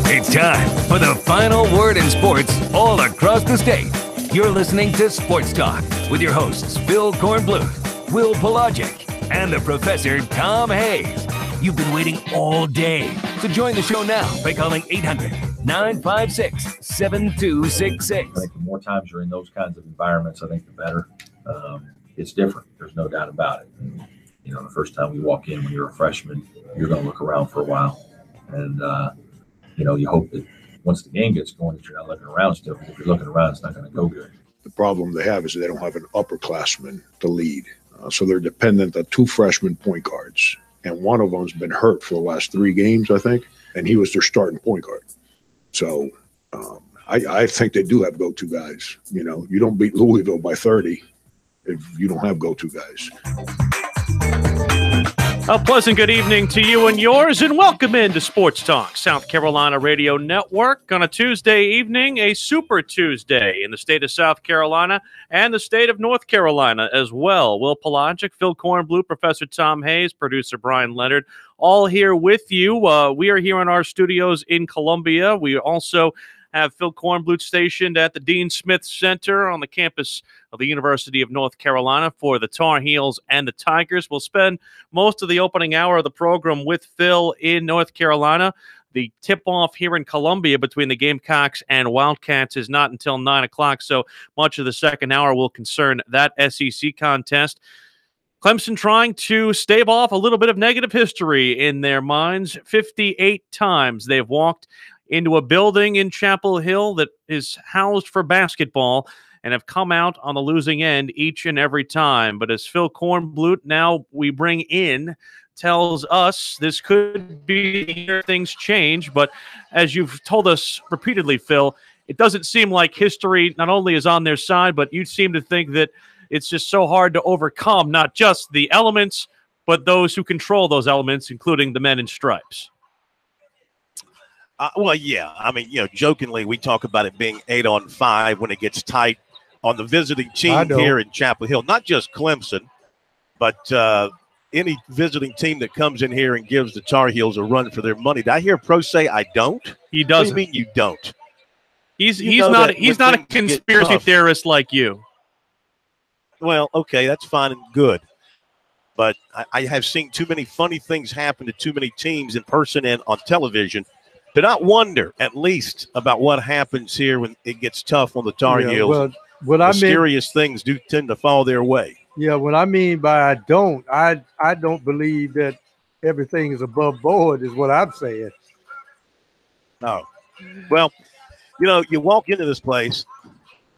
It's time for the final word in sports all across the state. You're listening to Sports Talk with your hosts Phil Kornbluth, Will Pelagic, and the Professor Tom Hayes. You've been waiting all day, so join the show now by calling 800-956-7266. I think the more times you're in those kinds of environments, I think the better. It's different. There's no doubt about it. And, the first time you walk in when you're a freshman, you're going to look around for a while. And, you hope that once the game gets going that you're not looking around still, because if you're looking around, it's not going to go good. The problem they have is they don't have an upperclassman to lead. So they're dependent on two freshman point guards. And one of them's been hurt for the last 3 games, I think, and he was their starting point guard. So I think they do have go-to guys. You don't beat Louisville by 30 if you don't have go-to guys. A pleasant good evening to you and yours, and welcome into Sports Talk, South Carolina Radio Network on a Tuesday evening, a Super Tuesday in the state of South Carolina and the state of North Carolina as well. Will Pelagic, Phil Kornbluth, Professor Tom Hayes, producer Brian Leonard, all here with you. We are here in our studios in Columbia. We also have Phil Kornbluth stationed at the Dean Smith Center on the campus of the University of North Carolina for the Tar Heels and the Tigers. We'll spend most of the opening hour of the program with Phil in North Carolina. The tip-off here in Columbia between the Gamecocks and Wildcats is not until 9 o'clock, so much of the second hour will concern that SEC contest. Clemson trying to stave off a little bit of negative history in their minds. 58 times they've walked into a building in Chapel Hill that is housed for basketball and have come out on the losing end each and every time. But as Phil Kornbluth, now we bring in, tells us this could be the year things change. But as you've told us repeatedly, Phil, it doesn't seem like history not only is on their side, but you seem to think that it's just so hard to overcome not just the elements, but those who control those elements, including the men in stripes. Well, yeah. I mean, jokingly, we talk about it being 8-on-5 when it gets tight on the visiting team here in Chapel Hill. Not just Clemson, but any visiting team that comes in here and gives the Tar Heels a run for their money. Did I hear Pro say I don't? He doesn't. What do you mean you don't? He's not a conspiracy theorist like you. Well, okay, that's fine and good. But I have seen too many funny things happen to too many teams in person and on television to not wonder at least about what happens here when it gets tough on the Tar Heels. Well, mysterious things do tend to fall their way. Yeah, what I mean by I don't believe that everything is above board is what I'm saying. Oh. Well, you walk into this place,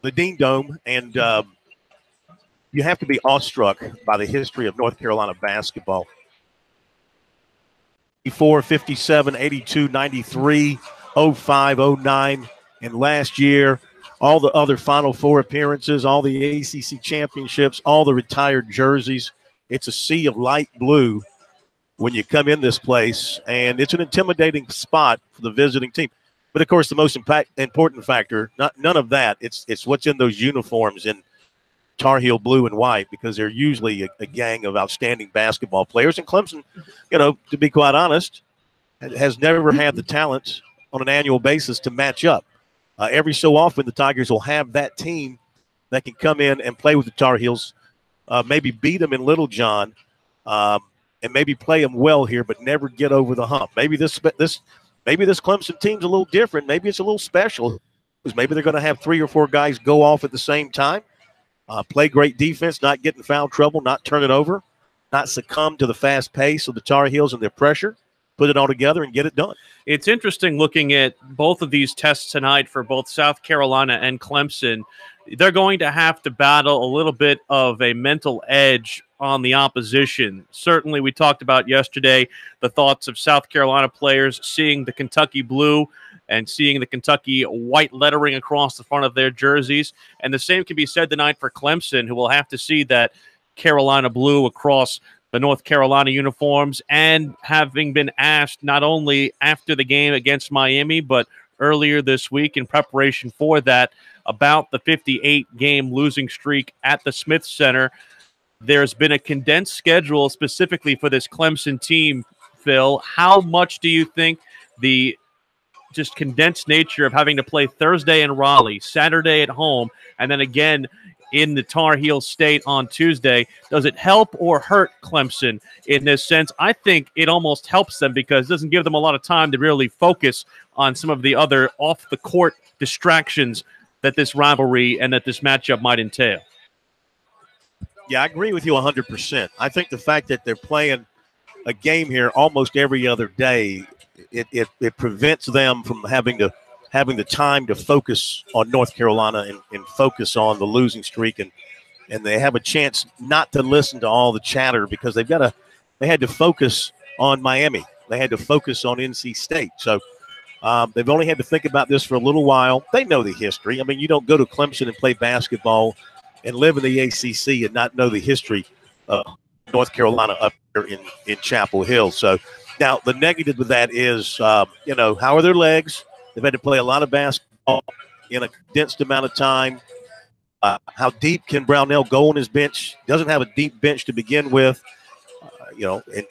the Dean Dome, and you have to be awestruck by the history of North Carolina basketball. 54, 57, 82, 93, 05, 09, and last year, all the other Final Four appearances, all the ACC championships, all the retired jerseys. It's a sea of light blue when you come in this place, and it's an intimidating spot for the visiting team. But, of course, the most important factor, none of that, it's what's in those uniforms in Tar Heel blue and white, because they're usually a gang of outstanding basketball players. And Clemson, to be quite honest, has never had the talent on an annual basis to match up. Every so often, the Tigers will have that team that can come in and play with the Tar Heels, maybe beat them in Little John, and maybe play them well here, but never get over the hump. Maybe this Clemson team's a little different. Maybe it's a little special, because maybe they're going to have 3 or 4 guys go off at the same time. Play great defense, not get in foul trouble, not turn it over, not succumb to the fast pace of the Tar Heels and their pressure, put it all together and get it done. It's interesting looking at both of these tests tonight for both South Carolina and Clemson. They're going to have to battle a little bit of a mental edge on the opposition. Certainly, we talked about yesterday the thoughts of South Carolina players seeing the Kentucky blue and seeing the Kentucky white lettering across the front of their jerseys. And the same can be said tonight for Clemson, who will have to see that Carolina blue across the North Carolina uniforms, and having been asked not only after the game against Miami, but earlier this week in preparation for that about the 58-game losing streak at the Smith Center. There's been a condensed schedule specifically for this Clemson team Phil, how much do you think the just condensed nature of having to play Thursday in Raleigh, Saturday at home, and then again in the Tar Heel State on Tuesday, does it help or hurt Clemson in this sense? I think it almost helps them because it doesn't give them a lot of time to really focus on some of the other off-the-court distractions that this rivalry and that this matchup might entail. Yeah, I agree with you 100%. I think the fact that they're playing a game here almost every other day, it prevents them from having the time to focus on North Carolina and focus on the losing streak, and they have a chance not to listen to all the chatter because they had to focus on Miami. They had to focus on NC State. So they've only had to think about this for a little while. They know the history. I mean, you don't go to Clemson and play basketball and live in the ACC and not know the history of North Carolina up here in Chapel Hill. So now the negative with that is, how are their legs? They've had to play a lot of basketball in a condensed amount of time. How deep can Brownell go on his bench? Doesn't have a deep bench to begin with.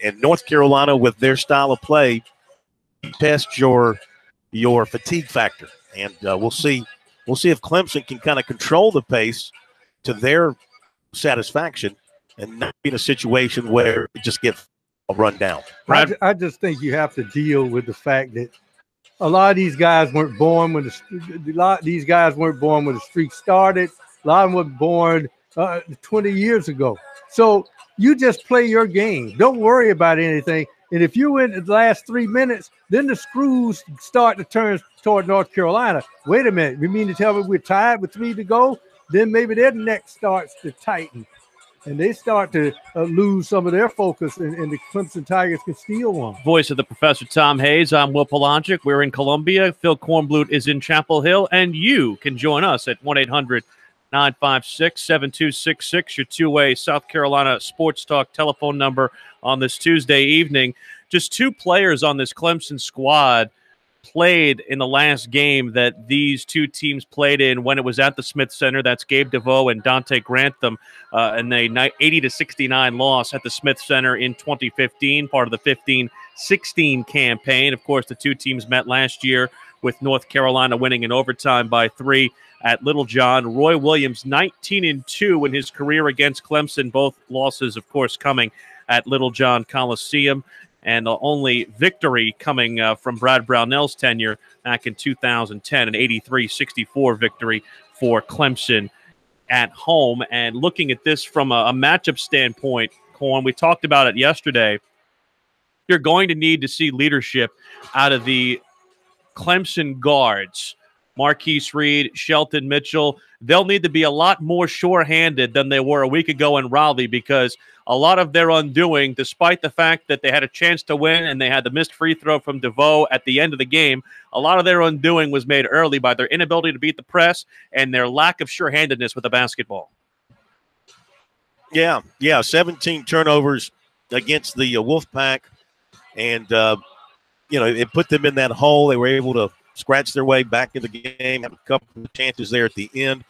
And North Carolina with their style of play test your fatigue factor, and we'll see if Clemson can kind of control the pace to their satisfaction and not be in a situation where it just gets a run down. I just think you have to deal with the fact that a lot of these guys weren't born when the streak started. A lot of them were born 20 years ago. So you just play your game. Don't worry about anything. And if you win the last 3 minutes, then the screws start to turn toward North Carolina. Wait a minute. You mean to tell me we're tied with 3 to go? Then maybe their neck starts to tighten. And they start to lose some of their focus, and the Clemson Tigers can steal one. Voice of the Professor Tom Hayes. I'm Will Polancic. We're in Columbia. Phil Kornblut is in Chapel Hill. And you can join us at 1-800-956-7266, your two-way South Carolina Sports Talk telephone number on this Tuesday evening. Just 2 players on this Clemson squad played in the last game that these 2 teams played in when it was at the Smith Center. That's Gabe DeVoe and Dante Grantham, and a 80-69 loss at the Smith Center in 2015, part of the 15-16 campaign. Of course, the 2 teams met last year with North Carolina winning in overtime by 3 at Littlejohn. Roy Williams, 19-2 in his career against Clemson, both losses, of course, coming at Littlejohn Coliseum. And the only victory coming from Brad Brownell's tenure back in 2010, an 83-64 victory for Clemson at home. And looking at this from a matchup standpoint, Corn, we talked about it yesterday, you're going to need to see leadership out of the Clemson guards. Marquise Reed, Shelton Mitchell, they'll need to be a lot more sure-handed than they were a week ago in Raleigh, because a lot of their undoing, despite the fact that they had a chance to win and they had the missed free throw from DeVoe at the end of the game, a lot of their undoing was made early by their inability to beat the press and their lack of sure-handedness with the basketball. Yeah, 17 turnovers against the Wolfpack, and, it put them in that hole. They were able to scratch their way back in the game, have a couple of chances there at the end.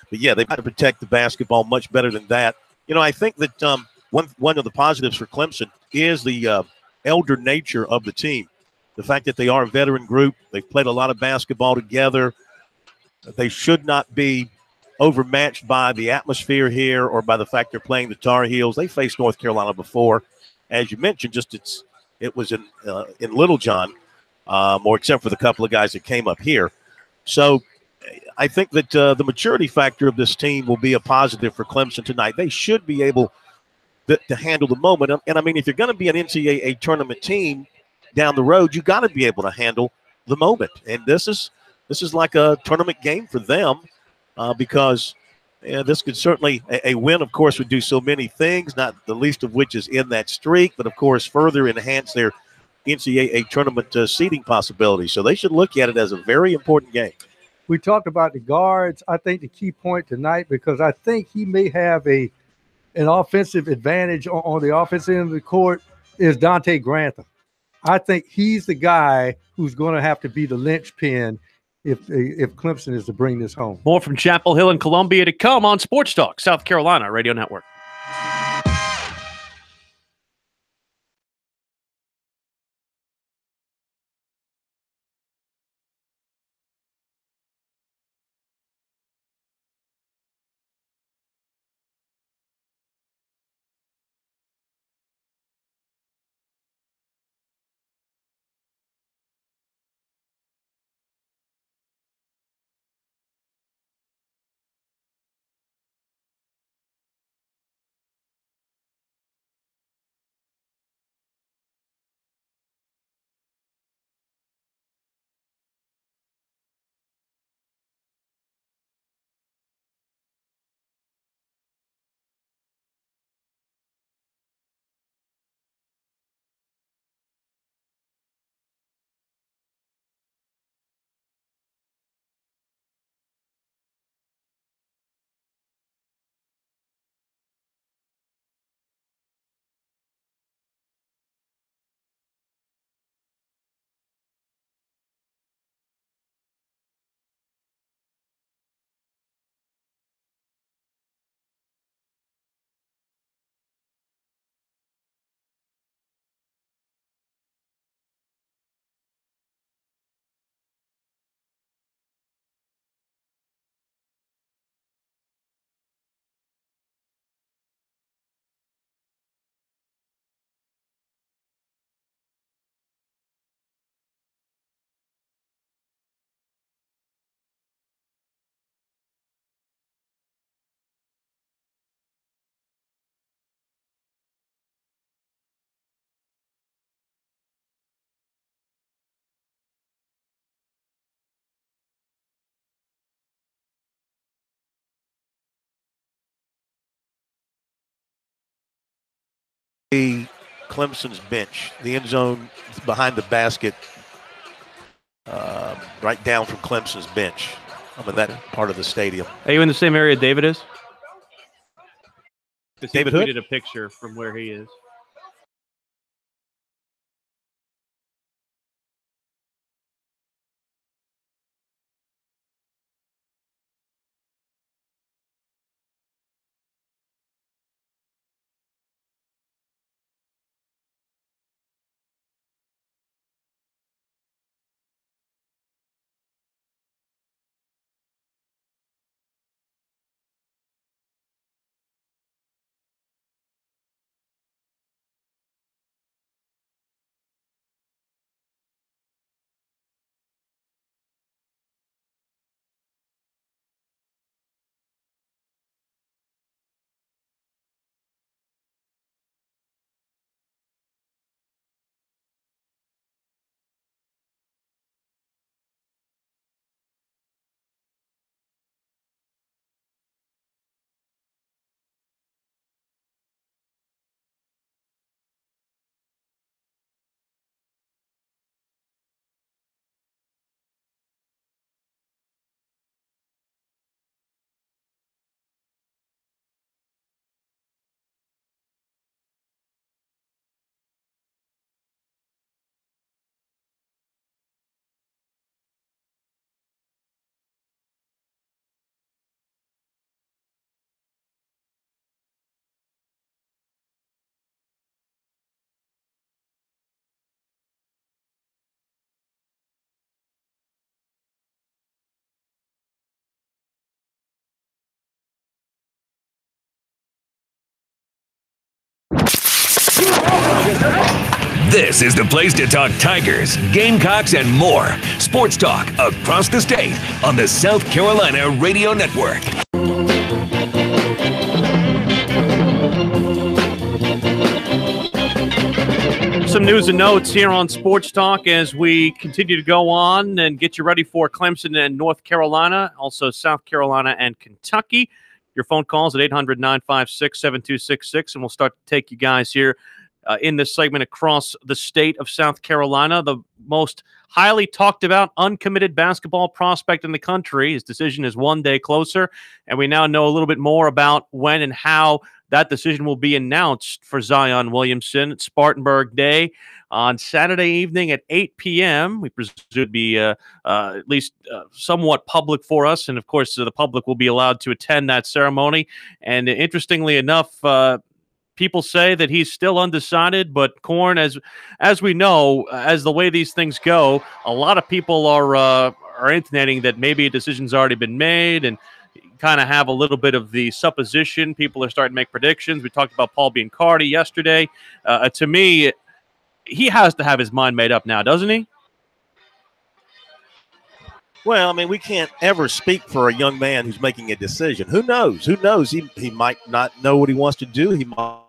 But, yeah, they've got to protect the basketball much better than that. I think that one of the positives for Clemson is the elder nature of the team. The fact that they are a veteran group. They've played a lot of basketball together. They should not be overmatched by the atmosphere here or by the fact they're playing the Tar Heels. They faced North Carolina before. As you mentioned, it was in Littlejohn, or except for the couple of guys that came up here. So I think that the maturity factor of this team will be a positive for Clemson tonight. They should be able to handle the moment. And, I mean, if you're going to be an NCAA tournament team down the road, you got to be able to handle the moment. And this is like a tournament game for them because this could certainly – a win, of course, would do so many things, not the least of which is in that streak, but, of course, further enhance their NCAA tournament seeding possibilities. So they should look at it as a very important game. We talked about the guards. I think the key point tonight, because I think he may have an offensive advantage on the offensive end of the court, is Dante Grantham. I think he's the guy who's going to have to be the linchpin if Clemson is to bring this home. More from Chapel Hill and Columbia to come on Sports Talk, South Carolina Radio Network. Clemson's bench. The end zone behind the basket, right down from Clemson's bench. I'm in that part of the stadium. Are you in the same area David is? David he Hood? tweeted a picture from where he is. This is the place to talk Tigers, Gamecocks, and more. Sports talk across the state on the South Carolina Radio Network. Some news and notes here on Sports Talk as we continue to go on and get you ready for Clemson and North Carolina, also South Carolina and Kentucky. Your phone calls at 800-956-7266, and we'll start to take you guys here in this segment across the state of South Carolina. The most highly talked about uncommitted basketball prospect in the country. His decision is one day closer, and we now know a little bit more about when and how that decision will be announced for Zion Williamson at Spartanburg Day on Saturday evening at 8 p.m. We presume it would be at least somewhat public for us, and of course the public will be allowed to attend that ceremony. And interestingly enough, people say that he's still undecided, but Corn, as we know, as the way these things go, a lot of people are intimating that maybe a decision's already been made, and kind of have a little bit of the supposition. People are starting to make predictions. We talked about Paul Biancardi yesterday. To me, he has to have his mind made up now, doesn't he? Well, I mean, we can't ever speak for a young man who's making a decision. Who knows? Who knows? He might not know what he wants to do. He might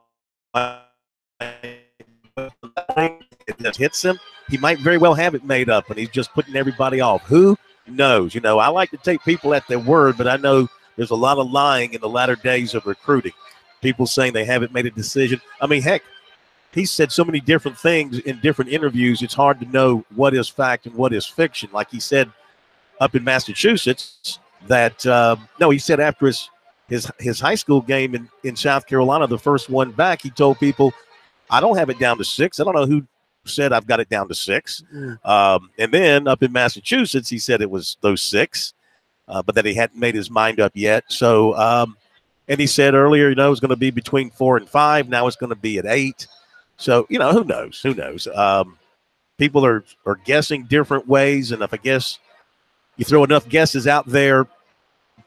it just hits him. He might very well have it made up, and he's just putting everybody off. Who knows? You know, I like to take people at their word, but I know there's a lot of lying in the latter days of recruiting. People saying they haven't made a decision. I mean, heck, he said so many different things in different interviews, it's hard to know what is fact and what is fiction. Like he said up in Massachusetts that, no, he said after his high school game in South Carolina, the first one back, he told people, I don't have it down to 6. I don't know who said I've got it down to 6. And then up in Massachusetts, he said it was those 6, but that he hadn't made his mind up yet. So, and he said earlier, you know, it was going to be between 4 and 5. Now it's going to be at 8. So, you know, who knows? Who knows? People are guessing different ways. And if I guess you throw enough guesses out there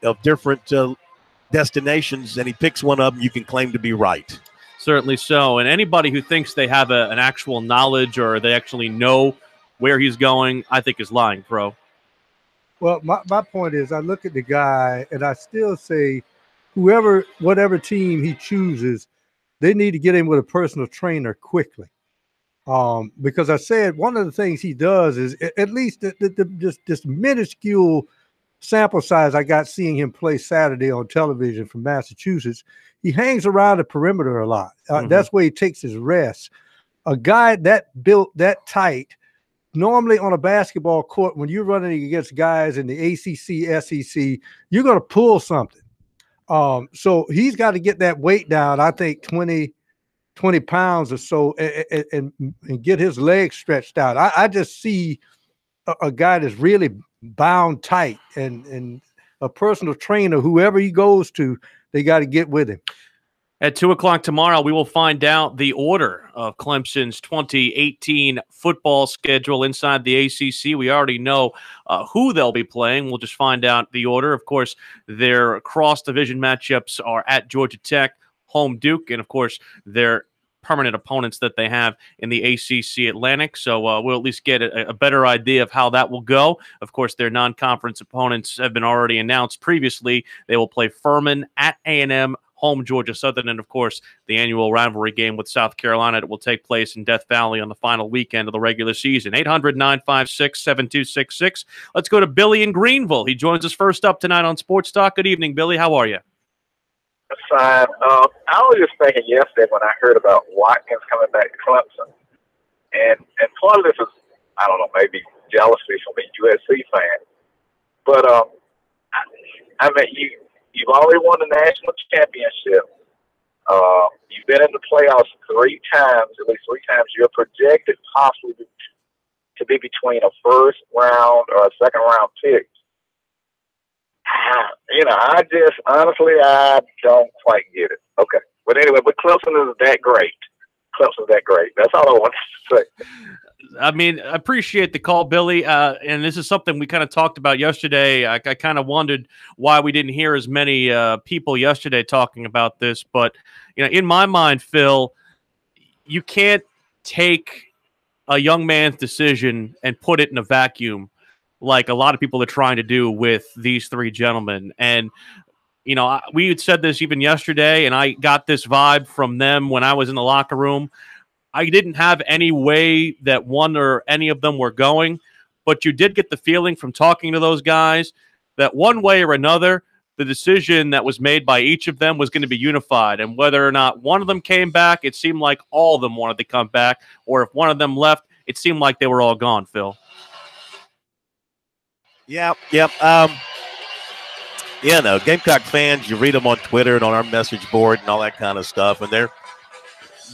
of different destinations and he picks one of them, you can claim to be right. Certainly so. And anybody who thinks they have an actual knowledge or they actually know where he's going, I think is lying, Pro. Well, my point is I look at the guy and I still say whatever team he chooses, they need to get him with a personal trainer quickly. Because I said one of the things he does is at least this minuscule sample size I got seeing him play Saturday on television from Massachusetts, he hangs around the perimeter a lot. That's where he takes his rest. a guy that built that tight, normally on a basketball court, when you're running against guys in the ACC, SEC, you're going to pull something. So he's got to get that weight down, I think 20 pounds or so, and get his legs stretched out. I just see a guy that's really bound tight, and a personal trainer, whoever he goes to, they got to get with him. At 2 o'clock tomorrow, we will find out the order of Clemson's 2018 football schedule inside the ACC. We already know who they'll be playing. We'll just find out the order. Of course, their cross-division matchups are at Georgia Tech, home Duke, and, of course, their permanent opponents that they have in the ACC Atlantic. So we'll at least get a better idea of how that will go. Of course, their non-conference opponents have been already announced previously. They will play Furman, at A&M, home Georgia Southern, and, of course, the annual rivalry game with South Carolina that will take place in Death Valley on the final weekend of the regular season. 800-956-7266. Let's go to Billy in Greenville. He joins us first up tonight on Sports Talk. Good evening, Billy. How are you? Fine. I was just thinking yesterday when I heard about Watkins coming back to Clemson, and part of this is, I don't know, maybe jealousy from a USC fan, but I mean, you've already won the national championship. You've been in the playoffs 3 times, at least 3 times. You're projected possibly to be between a first round or a second round pick. I just, honestly, I don't quite get it. Okay. But anyway, Clemson is that great. Clemson's that great. That's all I wanted to say. I mean, I appreciate the call, Billy. And this is something we kind of talked about yesterday. I kind of wondered why we didn't hear as many people yesterday talking about this. But, in my mind, Phil, you can't take a young man's decision and put it in a vacuum like a lot of people are trying to do with these 3 gentlemen. And, we had said this even yesterday, and I got this vibe from them when I was in the locker room. I didn't have any way that one or any of them were going, but you did get the feeling from talking to those guys that one way or another, the decision that was made by each of them was going to be unified. And whether or not one of them came back, it seemed like all of them wanted to come back. Or if one of them left, it seemed like they were all gone, Phil. Yep. Gamecock fans, you read them on Twitter and on our message board and all that kind of stuff, and they're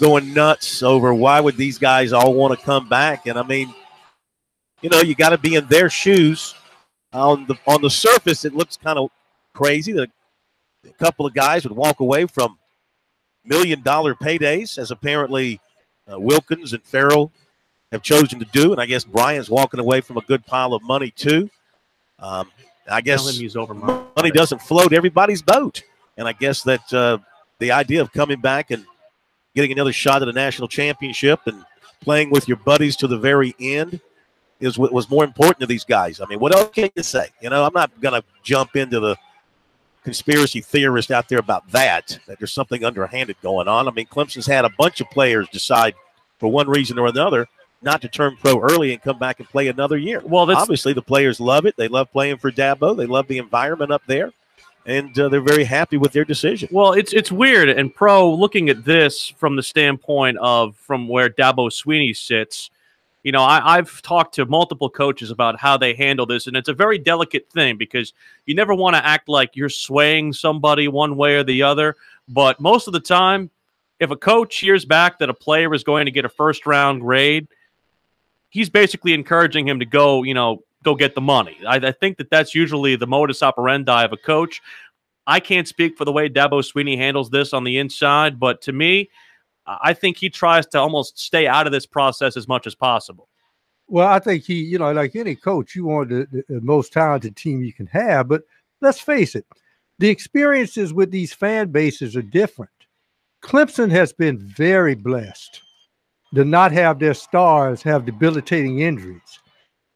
going nuts over why would these guys all want to come back. And I mean, you got to be in their shoes. On the surface, it looks kind of crazy that a couple of guys would walk away from $1 million paydays, as apparently Wilkins and Farrell have chosen to do. And I guess Brian's walking away from a good pile of money too. I guess money doesn't float everybody's boat. And I guess that the idea of coming back and getting another shot at a national championship and playing with your buddies to the very end is what was more important to these guys. I mean, what else can you say? I'm not going to jump into the conspiracy theorist out there about that there's something underhanded going on. I mean, Clemson's had a bunch of players decide for one reason or another not to turn pro early and come back and play another year. Well, obviously the players love it. They love playing for Dabo. They love the environment up there. And they're very happy with their decision. Well, it's weird. And Pro, looking at this from the standpoint of from where Dabo Swinney sits, I've talked to multiple coaches about how they handle this, and it's a very delicate thing because you never want to act like you're swaying somebody one way or the other. But most of the time, if a coach hears back that a player is going to get a first-round grade, he's basically encouraging him to go get the money. I think that's usually the modus operandi of a coach. I can't speak for the way Dabo Swinney handles this on the inside, but to me, I think he tries to almost stay out of this process as much as possible. Well, I think he, like any coach, you want the most talented team you can have, but let's face it, the experiences with these fan bases are different. Clemson has been very blessed to not have their stars have debilitating injuries.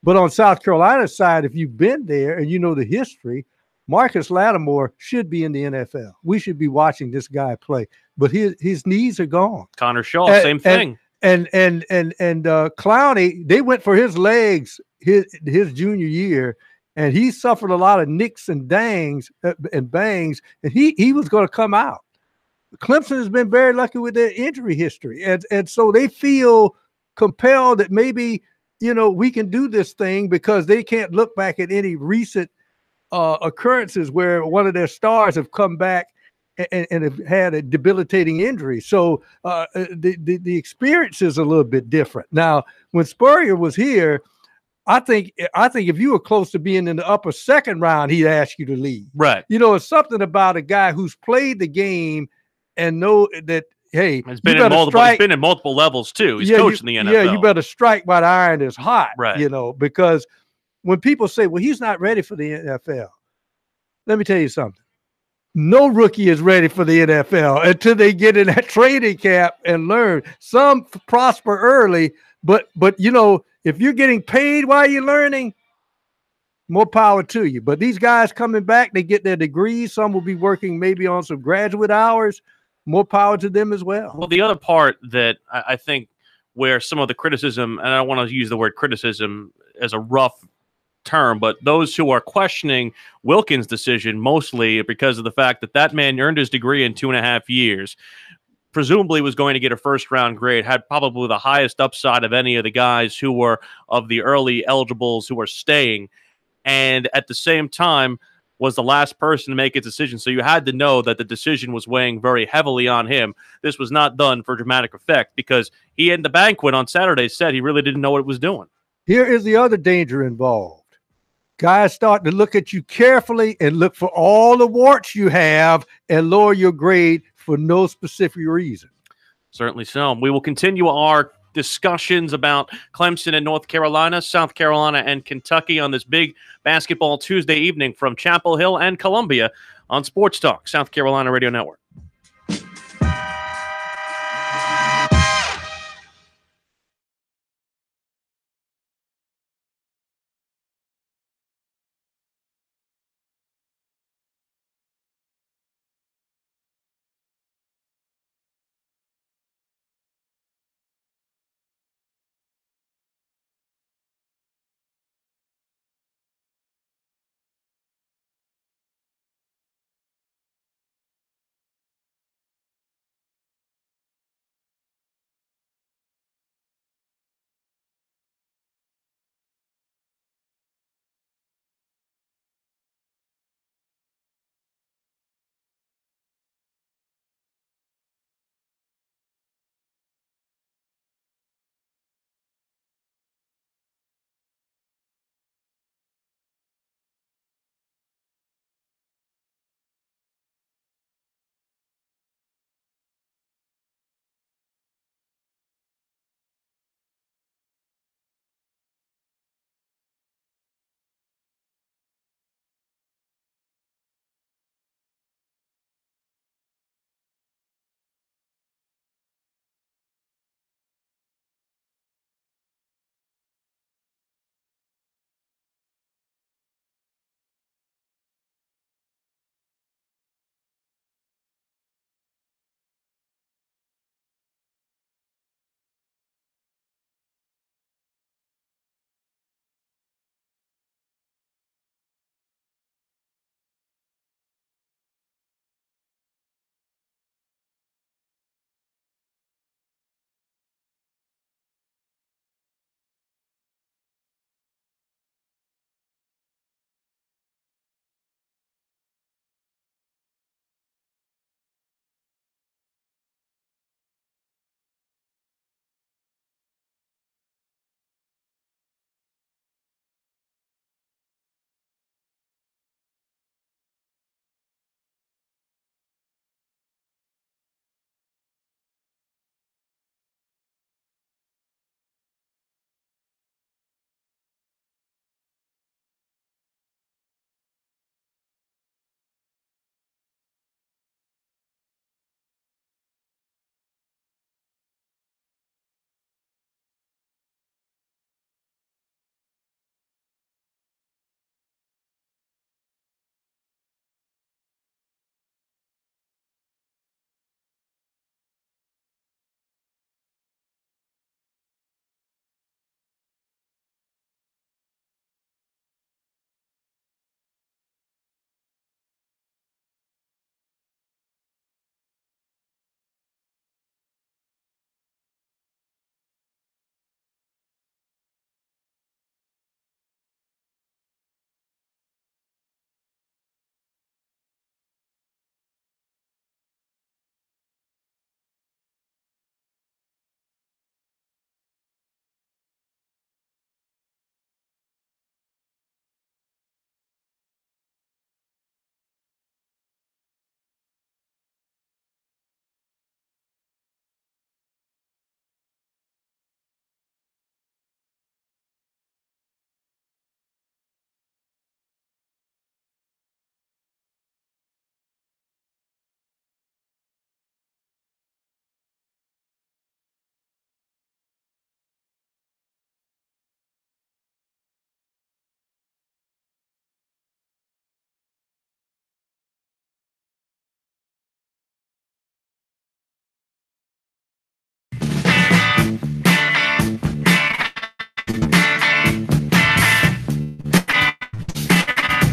But on South Carolina's side, if you've been there and you know the history, Marcus Lattimore should be in the NFL. We should be watching this guy play. But his knees are gone. Connor Shaw, same thing. And Clowney, they went for his legs his junior year, and he suffered a lot of nicks and bangs, and he was going to come out. Clemson has been very lucky with their injury history. And so they feel compelled that maybe, we can do this thing because they can't look back at any recent occurrences where one of their stars have come back and have had a debilitating injury. So the experience is a little bit different. Now, when Spurrier was here, I think if you were close to being in the upper second round, he'd ask you to leave. Right. It's something about a guy who's played the game and know that, hey, it's been in multiple levels too. He's coached in the NFL. Yeah, you better strike while the iron is hot. Right. Because when people say, well, he's not ready for the NFL, let me tell you something. No rookie is ready for the NFL until they get in that training camp and learn. Some prosper early, but if you're getting paid while you're learning, more power to you. But these guys coming back, they get their degrees. Some will be working maybe on some graduate hours. More power to them as well. Well, the other part that I think where some of the criticism, and I don't want to use the word criticism as a rough term, but those who are questioning Wilkins' decision mostly because of the fact that man earned his degree in 2.5 years, presumably was going to get a first-round grade, had probably the highest upside of any of the guys who were of the early eligibles who were staying, and at the same time was the last person to make a decision. So you had to know that the decision was weighing very heavily on him. This was not done for dramatic effect because he in the banquet on Saturday said he really didn't know what it was doing. Here is the other danger involved. Guys start to look at you carefully and look for all the warts you have and lower your grade for no specific reason. Certainly so. We will continue our discussions about Clemson and North Carolina, South Carolina and Kentucky on this big basketball Tuesday evening from Chapel Hill and Columbia on Sports Talk, South Carolina Radio Network.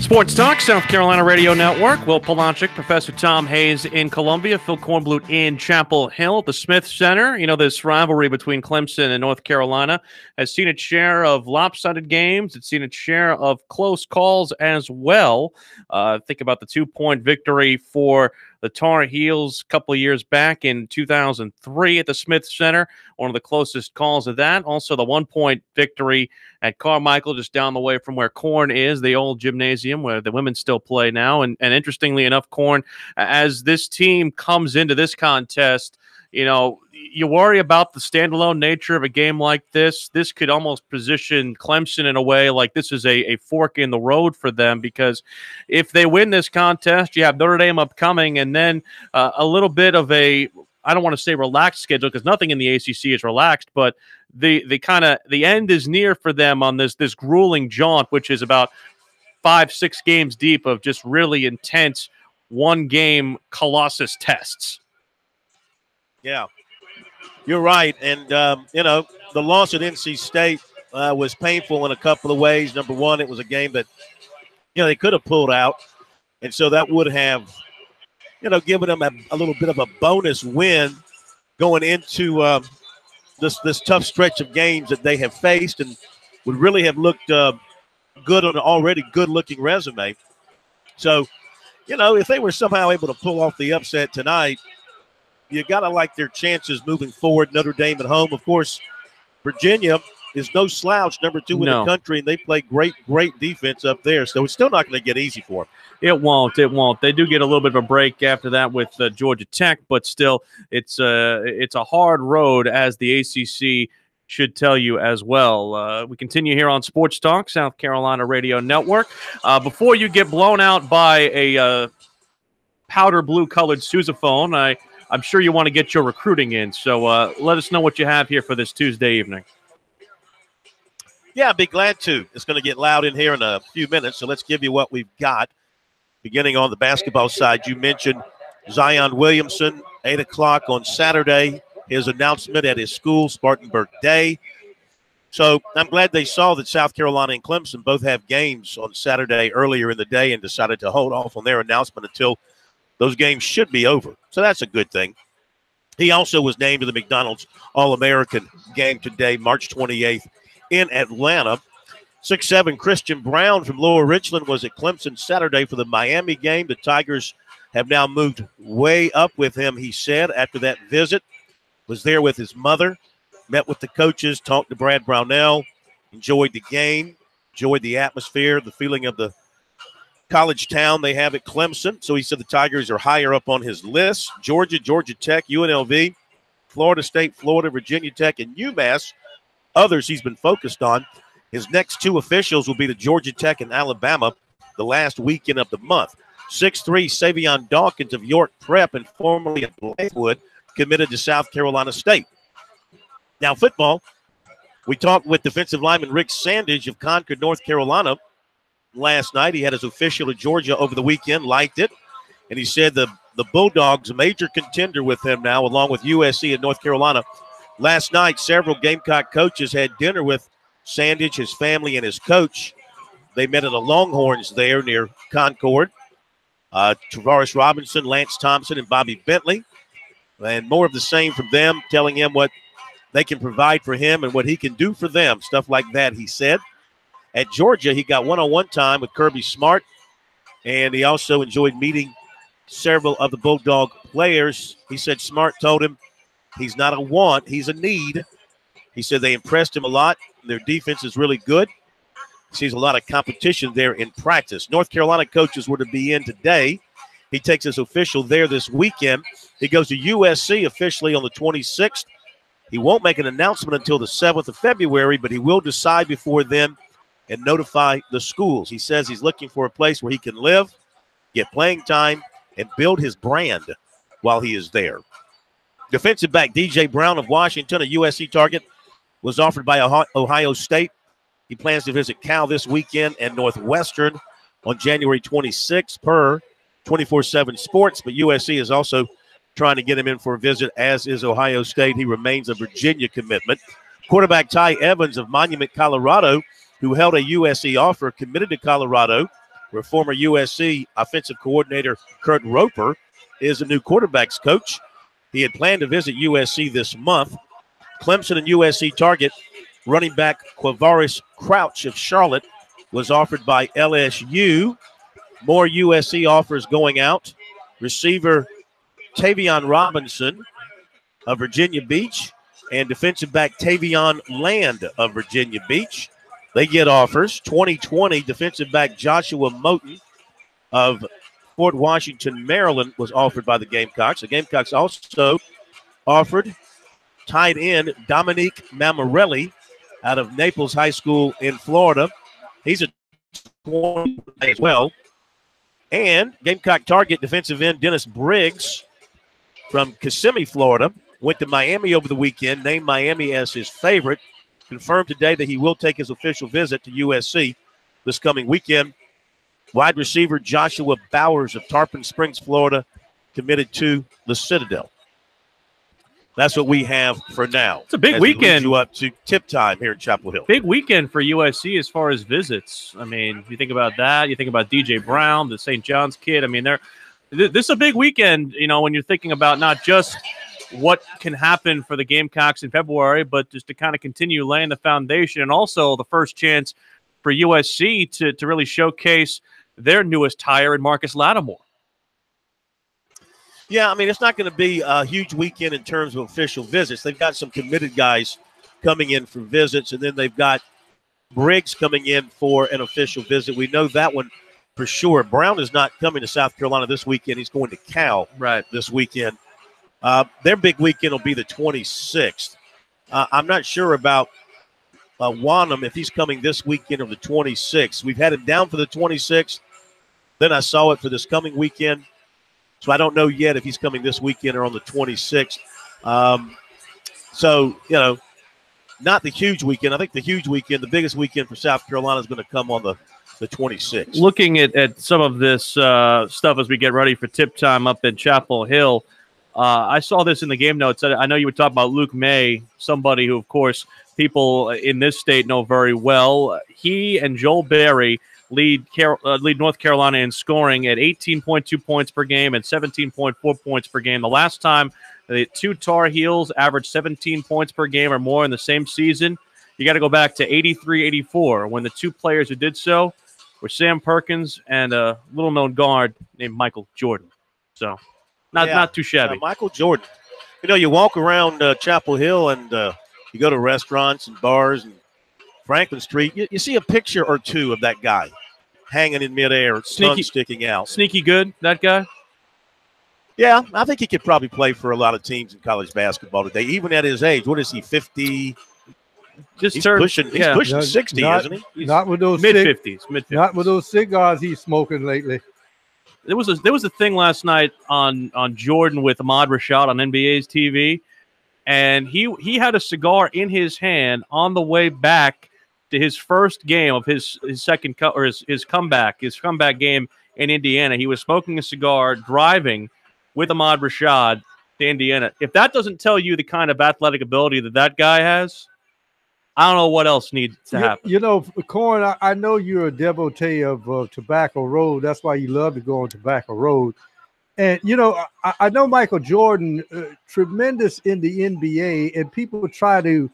Sports Talk, South Carolina Radio Network. Will Polancic, Professor Tom Hayes in Columbia, Phil Kornblut in Chapel Hill at the Smith Center. You know, this rivalry between Clemson and North Carolina has seen its share of lopsided games. It's seen its share of close calls as well. Think about the 2-point victory for the Tar Heels a couple of years back in 2003 at the Smith Center, one of the closest calls of that. Also, the 1-point victory at Carmichael, just down the way from where Corn is, the old gymnasium where the women still play now. And interestingly enough, Corn, as this team comes into this contest, you know, you worry about the standalone nature of a game like this. This could almost position Clemson in a way like this is a fork in the road for them, because if they win this contest, you have Notre Dame upcoming, and then a little bit of a, I don't want to say relaxed schedule, because nothing in the ACC is relaxed, but the kind of the end is near for them on this grueling jaunt, which is about 5-6 games deep of just really intense one-game Colossus tests. Yeah, you're right. And, you know, the loss at NC State was painful in a couple of ways. Number one, it was a game that, you know, they could have pulled out. And so that would have, you know, given them a little bit of a bonus win going into this tough stretch of games that they have faced, and would really have looked good on an already good-looking resume. So, you know, if they were somehow able to pull off the upset tonight, you got to like their chances moving forward. Notre Dame at home. Of course, Virginia is no slouch, number 2 in the country, and they play great defense up there. So it's still not going to get easy for them. It won't. They do get a little bit of a break after that with Georgia Tech, but still, it's a hard road, as the ACC should tell you as well. We continue here on Sports Talk, South Carolina Radio Network. Before you get blown out by a powder blue-colored sousaphone, I'm sure you want to get your recruiting in, so let us know what you have here for this Tuesday evening. Yeah, I'd be glad to. It's going to get loud in here in a few minutes, so let's give you what we've got. Beginning on the basketball side, you mentioned Zion Williamson, 8 o'clock on Saturday, his announcement at his school, Spartanburg Day. So I'm glad they saw that South Carolina and Clemson both have games on Saturday earlier in the day and decided to hold off on their announcement until those games should be over. So that's a good thing. He also was named to the McDonald's All-American game today, March 28th in Atlanta. 6'7" Christian Brown from Lower Richland was at Clemson Saturday for the Miami game. The Tigers have now moved way up with him, he said, after that visit. Was there with his mother, met with the coaches, talked to Brad Brownell, enjoyed the game, enjoyed the atmosphere, the feeling of the college town they have at Clemson. So he said the Tigers are higher up on his list. Georgia, Georgia Tech, UNLV, Florida State, Florida, Virginia Tech, and UMass. Others he's been focused on. His next 2 officials will be the Georgia Tech and Alabama the last weekend of the month. 6'3" Savion Dawkins of York Prep and formerly at Blakewood committed to South Carolina State. Now football, we talked with defensive lineman Rick Sandage of Concord, North Carolina last night. He had his official at Georgia over the weekend, liked it, and he said the Bulldogs, a major contender with him now, along with USC and North Carolina. Last night, several Gamecock coaches had dinner with Sandage, his family, and his coach. They met at the Longhorns there near Concord. Travaris Robinson, Lance Thompson, and Bobby Bentley. And more of the same from them, telling him what they can provide for him and what he can do for them, stuff like that, he said. At Georgia, he got one-on-one time with Kirby Smart, and he also enjoyed meeting several of the Bulldog players. He said Smart told him he's not a want, he's a need. He said they impressed him a lot. Their defense is really good. He sees a lot of competition there in practice. North Carolina coaches were to be in today. He takes his official there this weekend. He goes to USC officially on the 26th. He won't make an announcement until the 7th of February, but he will decide before then and notify the schools. He says he's looking for a place where he can live, get playing time, and build his brand while he is there. Defensive back DJ Brown of Washington, a USC target, was offered by Ohio State. He plans to visit Cal this weekend and Northwestern on January 26th per 24/7 Sports, but USC is also trying to get him in for a visit, as is Ohio State. He remains a Virginia commitment. Quarterback Ty Evans of Monument, Colorado, who held a USC offer, committed to Colorado, where former USC offensive coordinator Kurt Roper is the new quarterbacks coach. He had planned to visit USC this month. Clemson and USC target running back Quavaris Crouch of Charlotte was offered by LSU. More USC offers going out. Receiver Tavion Robinson of Virginia Beach and defensive back Tavion Land of Virginia Beach. They get offers. 2020 defensive back Joshua Moten of Fort Washington, Maryland was offered by the Gamecocks. The Gamecocks also offered tight end Dominique Mammarelli out of Naples High School in Florida. He's a 20 as well. And Gamecock target defensive end Dennis Briggs from Kissimmee, Florida, went to Miami over the weekend, named Miami as his favorite, confirmed today that he will take his official visit to USC this coming weekend. Wide receiver Joshua Bowers of Tarpon Springs, Florida, committed to the Citadel. That's what we have for now. It's a big weekend. You up to tip time here in Chapel Hill. Big weekend for USC as far as visits. I mean, you think about that. You think about DJ Brown, the St. John's kid. I mean, this is a big weekend, you know, when you're thinking about not just what can happen for the Gamecocks in February, but just to kind of continue laying the foundation, and also the first chance for USC to really showcase their newest hire in Marcus Lattimore. Yeah, I mean, it's not going to be a huge weekend in terms of official visits. They've got some committed guys coming in for visits, and then they've got Briggs coming in for an official visit. We know that one for sure. Brown is not coming to South Carolina this weekend. He's going to Cal this weekend. Their big weekend will be the 26th. I'm not sure about Wanham, if he's coming this weekend or the 26th. We've had him down for the 26th. Then I saw it for this coming weekend. So I don't know yet if he's coming this weekend or on the 26th. So, you know, not the huge weekend. I think the huge weekend, the biggest weekend for South Carolina is going to come on the 26th. Looking at some of this stuff as we get ready for tip time up in Chapel Hill, I saw this in the game notes. I know you were talking about Luke May, somebody who, of course, people in this state know very well. He and Joel Berry lead North Carolina in scoring at 18.2 points per game and 17.4 points per game. The last time the two Tar Heels averaged 17 points per game or more in the same season, you got to go back to 83-84 when the two players who did so were Sam Perkins and a little-known guard named Michael Jordan. So not too shabby. Michael Jordan. You know, you walk around Chapel Hill and you go to restaurants and bars and Franklin Street, you see a picture or two of that guy hanging in midair, tongue sticking out. Sneaky good, that guy? Yeah, I think he could probably play for a lot of teams in college basketball today, even at his age. What is he, 50? He's pushing 60, isn't he? Not with those mid-50s. Not with those cigars he's smoking lately. There was a thing last night on Jordan with Ahmad Rashad on NBA's TV, and he had a cigar in his hand on the way back to his first game of his comeback game in Indiana. He was smoking a cigar, driving with Ahmad Rashad to Indiana. If that doesn't tell you the kind of athletic ability that guy has, I don't know what else needs to happen. You know, Corn, I know you're a devotee of Tobacco Road. That's why you love to go on Tobacco Road. And, you know, I know Michael Jordan, tremendous in the NBA, and people try to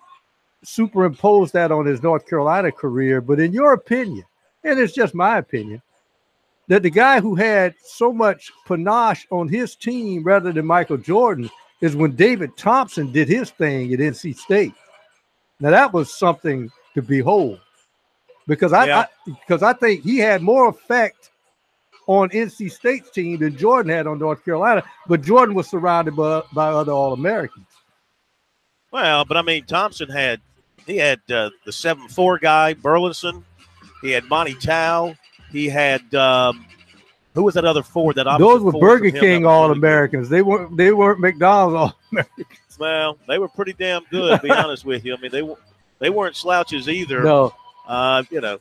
superimpose that on his North Carolina career. But in your opinion, and it's just my opinion, that the guy who had so much panache on his team rather than Michael Jordan is when David Thompson did his thing at NC State. Now, that was something to behold because I think he had more effect on NC State's team than Jordan had on North Carolina, but Jordan was surrounded by other All-Americans. Well, but I mean, Thompson had the 7'4" guy, Burleson. He had Monty Tao. He had who was that other forward? Those were Burger King All-Americans. They weren't McDonald's All-Americans. Well, they were pretty damn good, to be honest with you. I mean, they weren't slouches either. No. You know,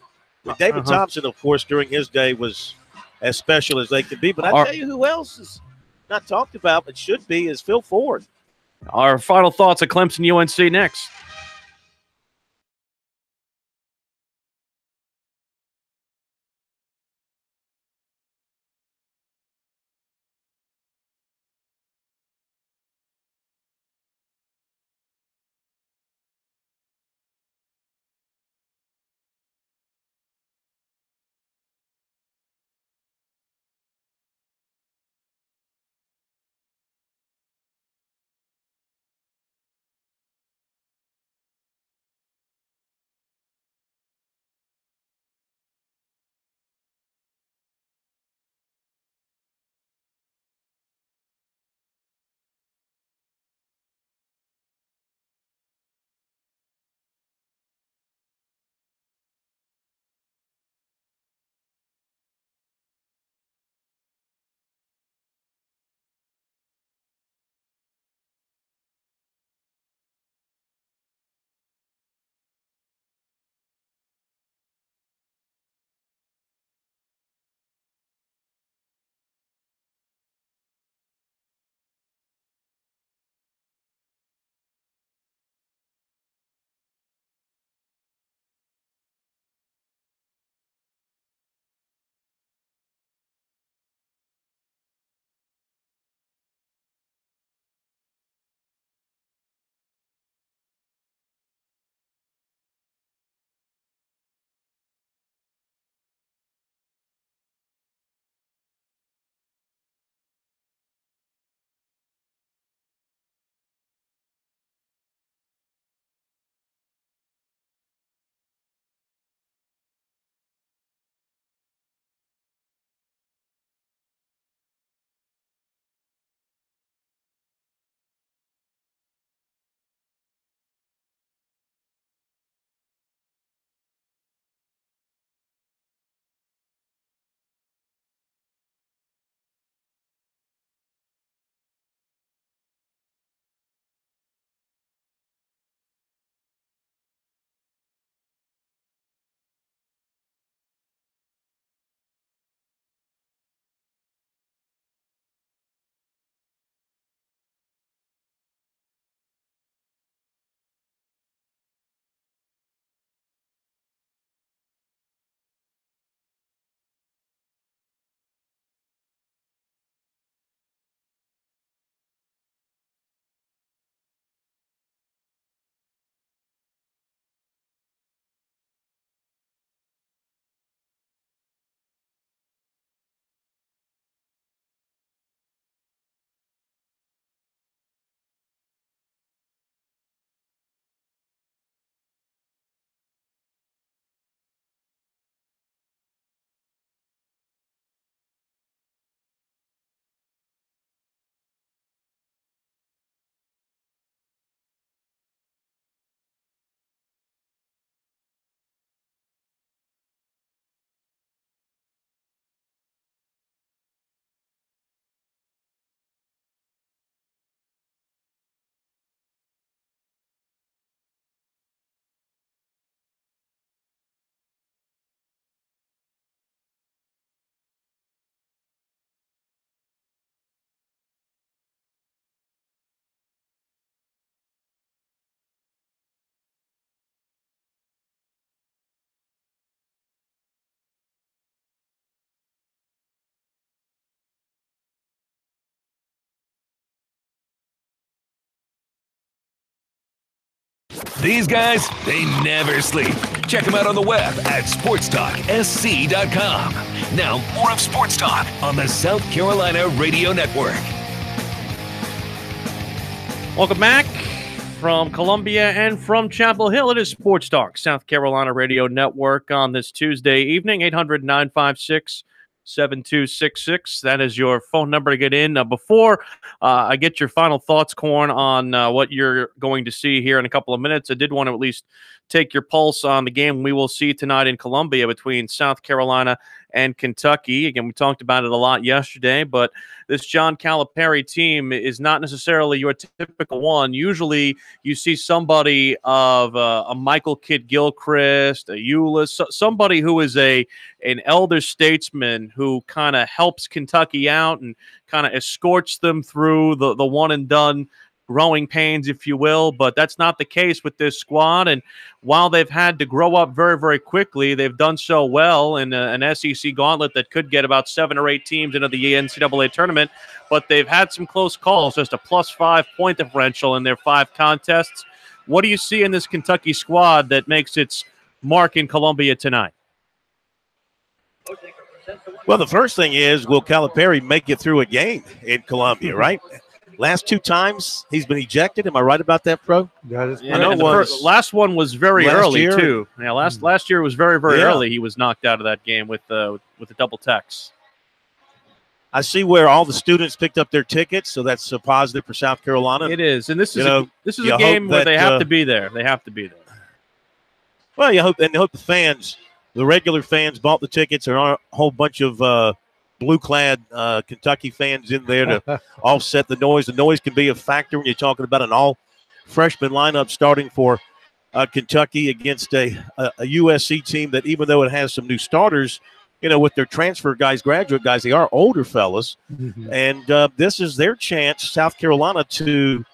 David Thompson, of course, during his day was as special as they could be. But I tell you who else is not talked about but should be is Phil Ford. Our final thoughts of Clemson UNC next. These guys, they never sleep. Check them out on the web at SportsTalkSC.com. Now, more of Sports Talk on the South Carolina Radio Network. Welcome back from Columbia and from Chapel Hill. It is Sports Talk, South Carolina Radio Network on this Tuesday evening, 800-956-7266. That is your phone number to get in. Before I get your final thoughts, Corn, on what you're going to see here in a couple of minutes, I did want to at least take your pulse on the game we will see tonight in Columbia between South Carolina and Kentucky. Again, we talked about it a lot yesterday, but this John Calipari team is not necessarily your typical one. Usually you see somebody of a Michael Kidd-Gilchrist, a Euless, somebody who is an elder statesman who kind of helps Kentucky out and kind of escorts them through the one and done growing pains, if you will, but that's not the case with this squad. And while they've had to grow up very, very quickly, they've done so well in an SEC gauntlet that could get about 7 or 8 teams into the NCAA tournament, but they've had some close calls, just a +5 point differential in their 5 contests. What do you see in this Kentucky squad that makes its mark in Columbia tonight? Well, the first thing is, will Calipari make it through a game in Columbia, right? Last 2 times he's been ejected. Am I right about that, Pro? That is I know last one was very early year, too. Yeah, last year was very early. He was knocked out of that game with the double text. I see where all the students picked up their tickets, so that's a positive for South Carolina. It is, and this is a game where they have to be there. They have to be there. Well, you hope the fans, the regular fans, bought the tickets. There are a whole bunch of blue-clad Kentucky fans in there to offset the noise. The noise can be a factor when you're talking about an all-freshman lineup starting for Kentucky against a USC team that, even though it has some new starters, with their transfer guys, graduate guys, they are older fellas. Mm-hmm. And this is their chance, South Carolina, to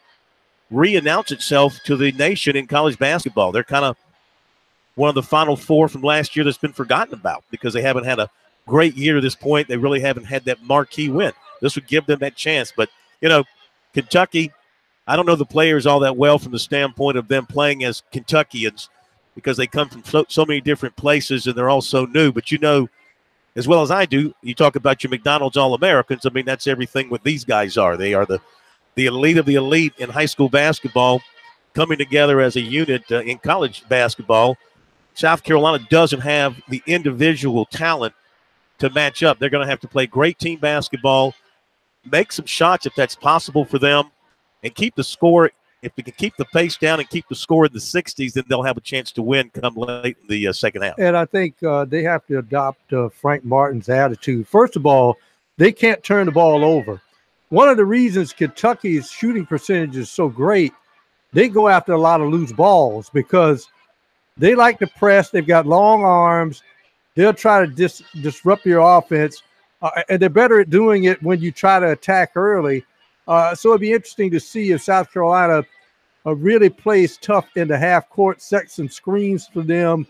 re-announce itself to the nation in college basketball. They're kind of one of the Final Four from last year that's been forgotten about because they haven't had a great year to this point. They really haven't had that marquee win. This would give them that chance. But, Kentucky, I don't know the players all that well from the standpoint of them playing as Kentuckians because they come from so many different places and they're all so new. But as well as I do, you talk about your McDonald's All-Americans. I mean, that's everything what these guys are. They are the elite of the elite in high school basketball coming together as a unit in college basketball. South Carolina doesn't have the individual talent to match up. They're going to have to play great team basketball, make some shots if that's possible for them, and keep the score. If they can keep the pace down and keep the score in the 60s, then they'll have a chance to win come late in the second half. And I think they have to adopt Frank Martin's attitude. First of all, they can't turn the ball over. One of the reasons Kentucky's shooting percentage is so great, they go after a lot of loose balls because they like to press. They've got long arms. They'll try to disrupt your offense, and they're better at doing it when you try to attack early. So it'd be interesting to see if South Carolina really plays tough in the half court, set some screens for them,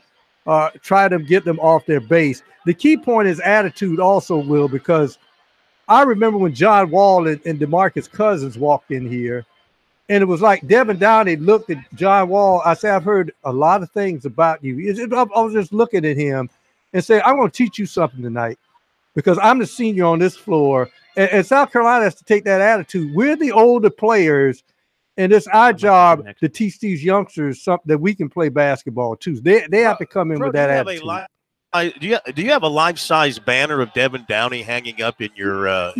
try to get them off their base. The key point is attitude also, Will, because I remember when John Wall and DeMarcus Cousins walked in here, and it was like Devin Downey looked at John Wall. I said, I've heard a lot of things about you. I was just looking at him and say, I'm going to teach you something tonight because I'm the senior on this floor. And South Carolina has to take that attitude. We're the older players, and it's our job to teach these youngsters something that we can play basketball too. They have to come in with that attitude. Do you have a life-size banner of Devin Downey hanging up in your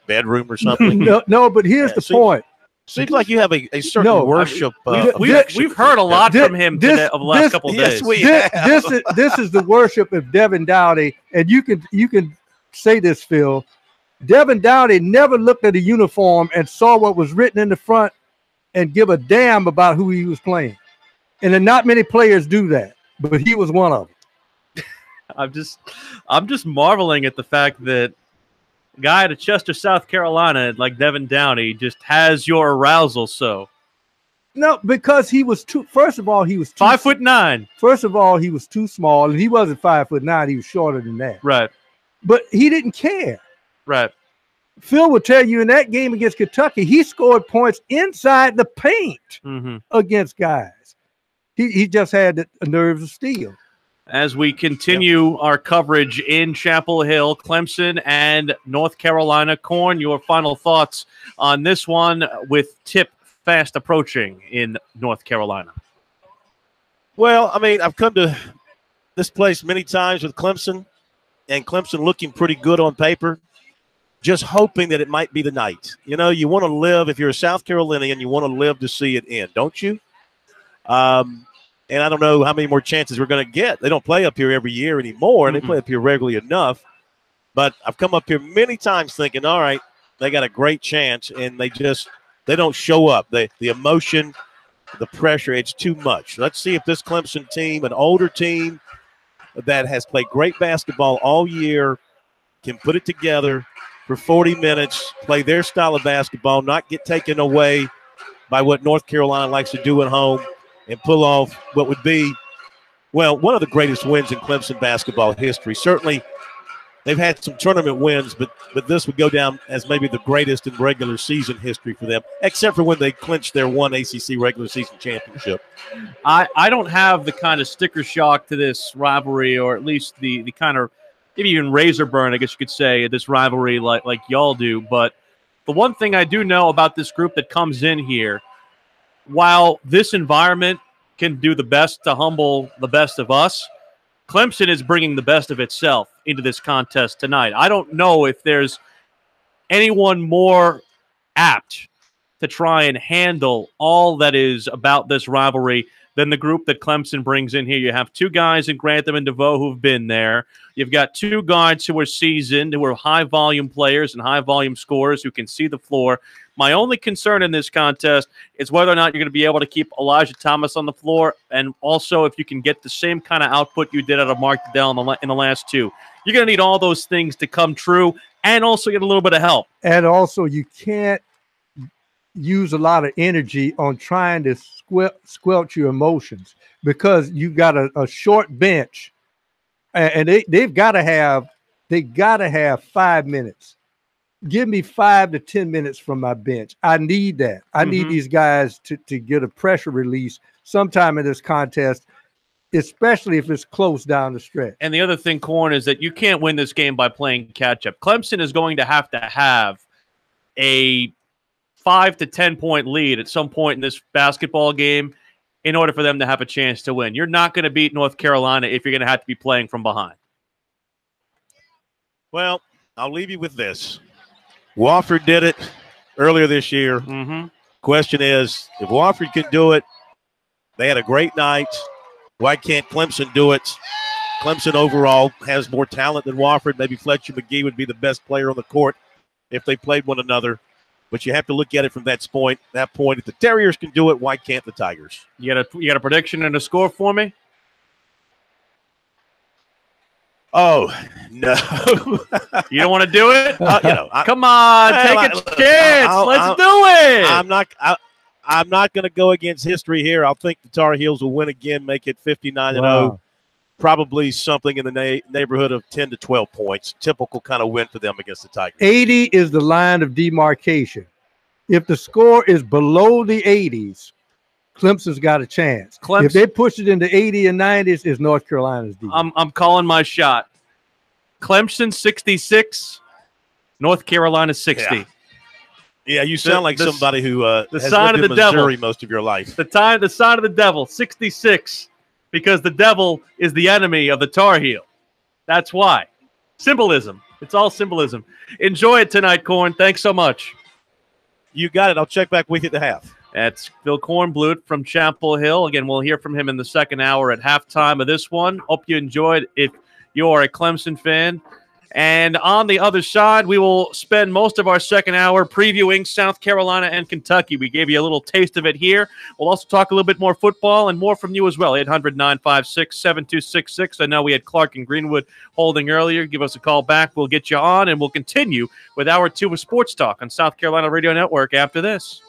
bedroom or something? No, but here's the point. Seems like you have a certain worship. We've heard a lot from him over the last couple of days. This is the worship of Devin Downey, and you can say this, Phil. Devin Downey never looked at a uniform and saw what was written in the front and give a damn about who he was playing. And then not many players do that, but he was one of them. I'm just marveling at the fact that a guy out of Chester, South Carolina, like Devin Downey, just has your arousal. So no, because he was too. First of all, he was 5'9". First of all, he was too small, and he wasn't 5'9". He was shorter than that. Right. But he didn't care. Right. Phil will tell you in that game against Kentucky, he scored points inside the paint against guys. he just had the nerves of steel. As we continue our coverage in Chapel Hill, Clemson and North Carolina. Corn, your final thoughts on this one with tip fast approaching in North Carolina? Well, I mean, I've come to this place many times with Clemson, and Clemson looking pretty good on paper, just hoping that it might be the night. You know, you want to live, if you're a South Carolinian, you want to live to see it end, don't you? And I don't know how many more chances we're going to get. They don't play up here every year anymore, and they play up here regularly enough. But I've come up here many times thinking, all right, they got a great chance, and they don't show up. The emotion, the pressure, it's too much. Let's see if this Clemson team, an older team that has played great basketball all year, can put it together for 40 minutes, play their style of basketball, not get taken away by what North Carolina likes to do at home, and pull off what would be, well, one of the greatest wins in Clemson basketball history. Certainly, they've had some tournament wins, but this would go down as maybe the greatest in regular season history for them, except for when they clinched their one ACC regular season championship. I don't have the kind of sticker shock to this rivalry, or at least the kind of maybe even razor burn, I guess you could say, this rivalry like y'all do. But the one thing I do know about this group that comes in here, while this environment can do the best to humble the best of us, Clemson is bringing the best of itself into this contest tonight. I don't know if there's anyone more apt to try and handle all that is about this rivalry than the group that Clemson brings in here. You have two guys in Grantham and DeVoe who've been there. You've got two guards who are seasoned, who are high-volume players and high-volume scorers who can see the floor. My only concern in this contest is whether or not you're going to be able to keep Elijah Thomas on the floor, and also if you can get the same kind of output you did out of Mark Goodell in the last two. You're going to need all those things to come true and also get a little bit of help. And also, you can't use a lot of energy on trying to squelch your emotions, because you've got a short bench, and they've got to have 5 minutes. Give me 5 to 10 minutes from my bench. I need that. I need these guys to get a pressure release sometime in this contest, especially if it's close down the stretch. And the other thing, Corn, is that you can't win this game by playing catch-up. Clemson is going to have a 5 to 10 point lead at some point in this basketball game in order for them to have a chance to win. You're not going to beat North Carolina if you're going to have to be playing from behind. Well, I'll leave you with this. Wofford did it earlier this year. Question is, if Wofford can do it, they had a great night. Why can't Clemson do it? Clemson overall has more talent than Wofford. Maybe Fletcher McGee would be the best player on the court if they played one another. But you have to look at it from that point. If the Terriers can do it, why can't the Tigers? You got a prediction and a score for me? Oh, no. You don't want to do it? Come on, take a chance. Let's do it. I'm not going to go against history here. I think the Tar Heels will win again, make it 59-0. Probably something in the neighborhood of 10 to 12 points. Typical kind of win for them against the Tigers. 80 is the line of demarcation. If the score is below the 80s, Clemson's got a chance. If they push it into 80 and 90s, it's North Carolina's defense. I'm calling my shot. Clemson 66, North Carolina 60. Yeah, you sound like somebody who has sign lived of in the Missouri devil. most of your life. The sign of the devil, 66, because the devil is the enemy of the Tar Heel. That's why. Symbolism. It's all symbolism. Enjoy it tonight, Corn. Thanks so much. You got it. I'll check back with you at the half. That's Phil Kornblut from Chapel Hill. Again, we'll hear from him in the second hour at halftime of this one. Hope you enjoyed if you're a Clemson fan. And on the other side, we will spend most of our second hour previewing South Carolina and Kentucky. We gave you a little taste of it here. We'll also talk a little bit more football and more from you as well. 800-956-7266. I know we had Clark and Greenwood holding earlier. Give us a call back. We'll get you on, and we'll continue with Hour 2 of Sports Talk on South Carolina Radio Network after this.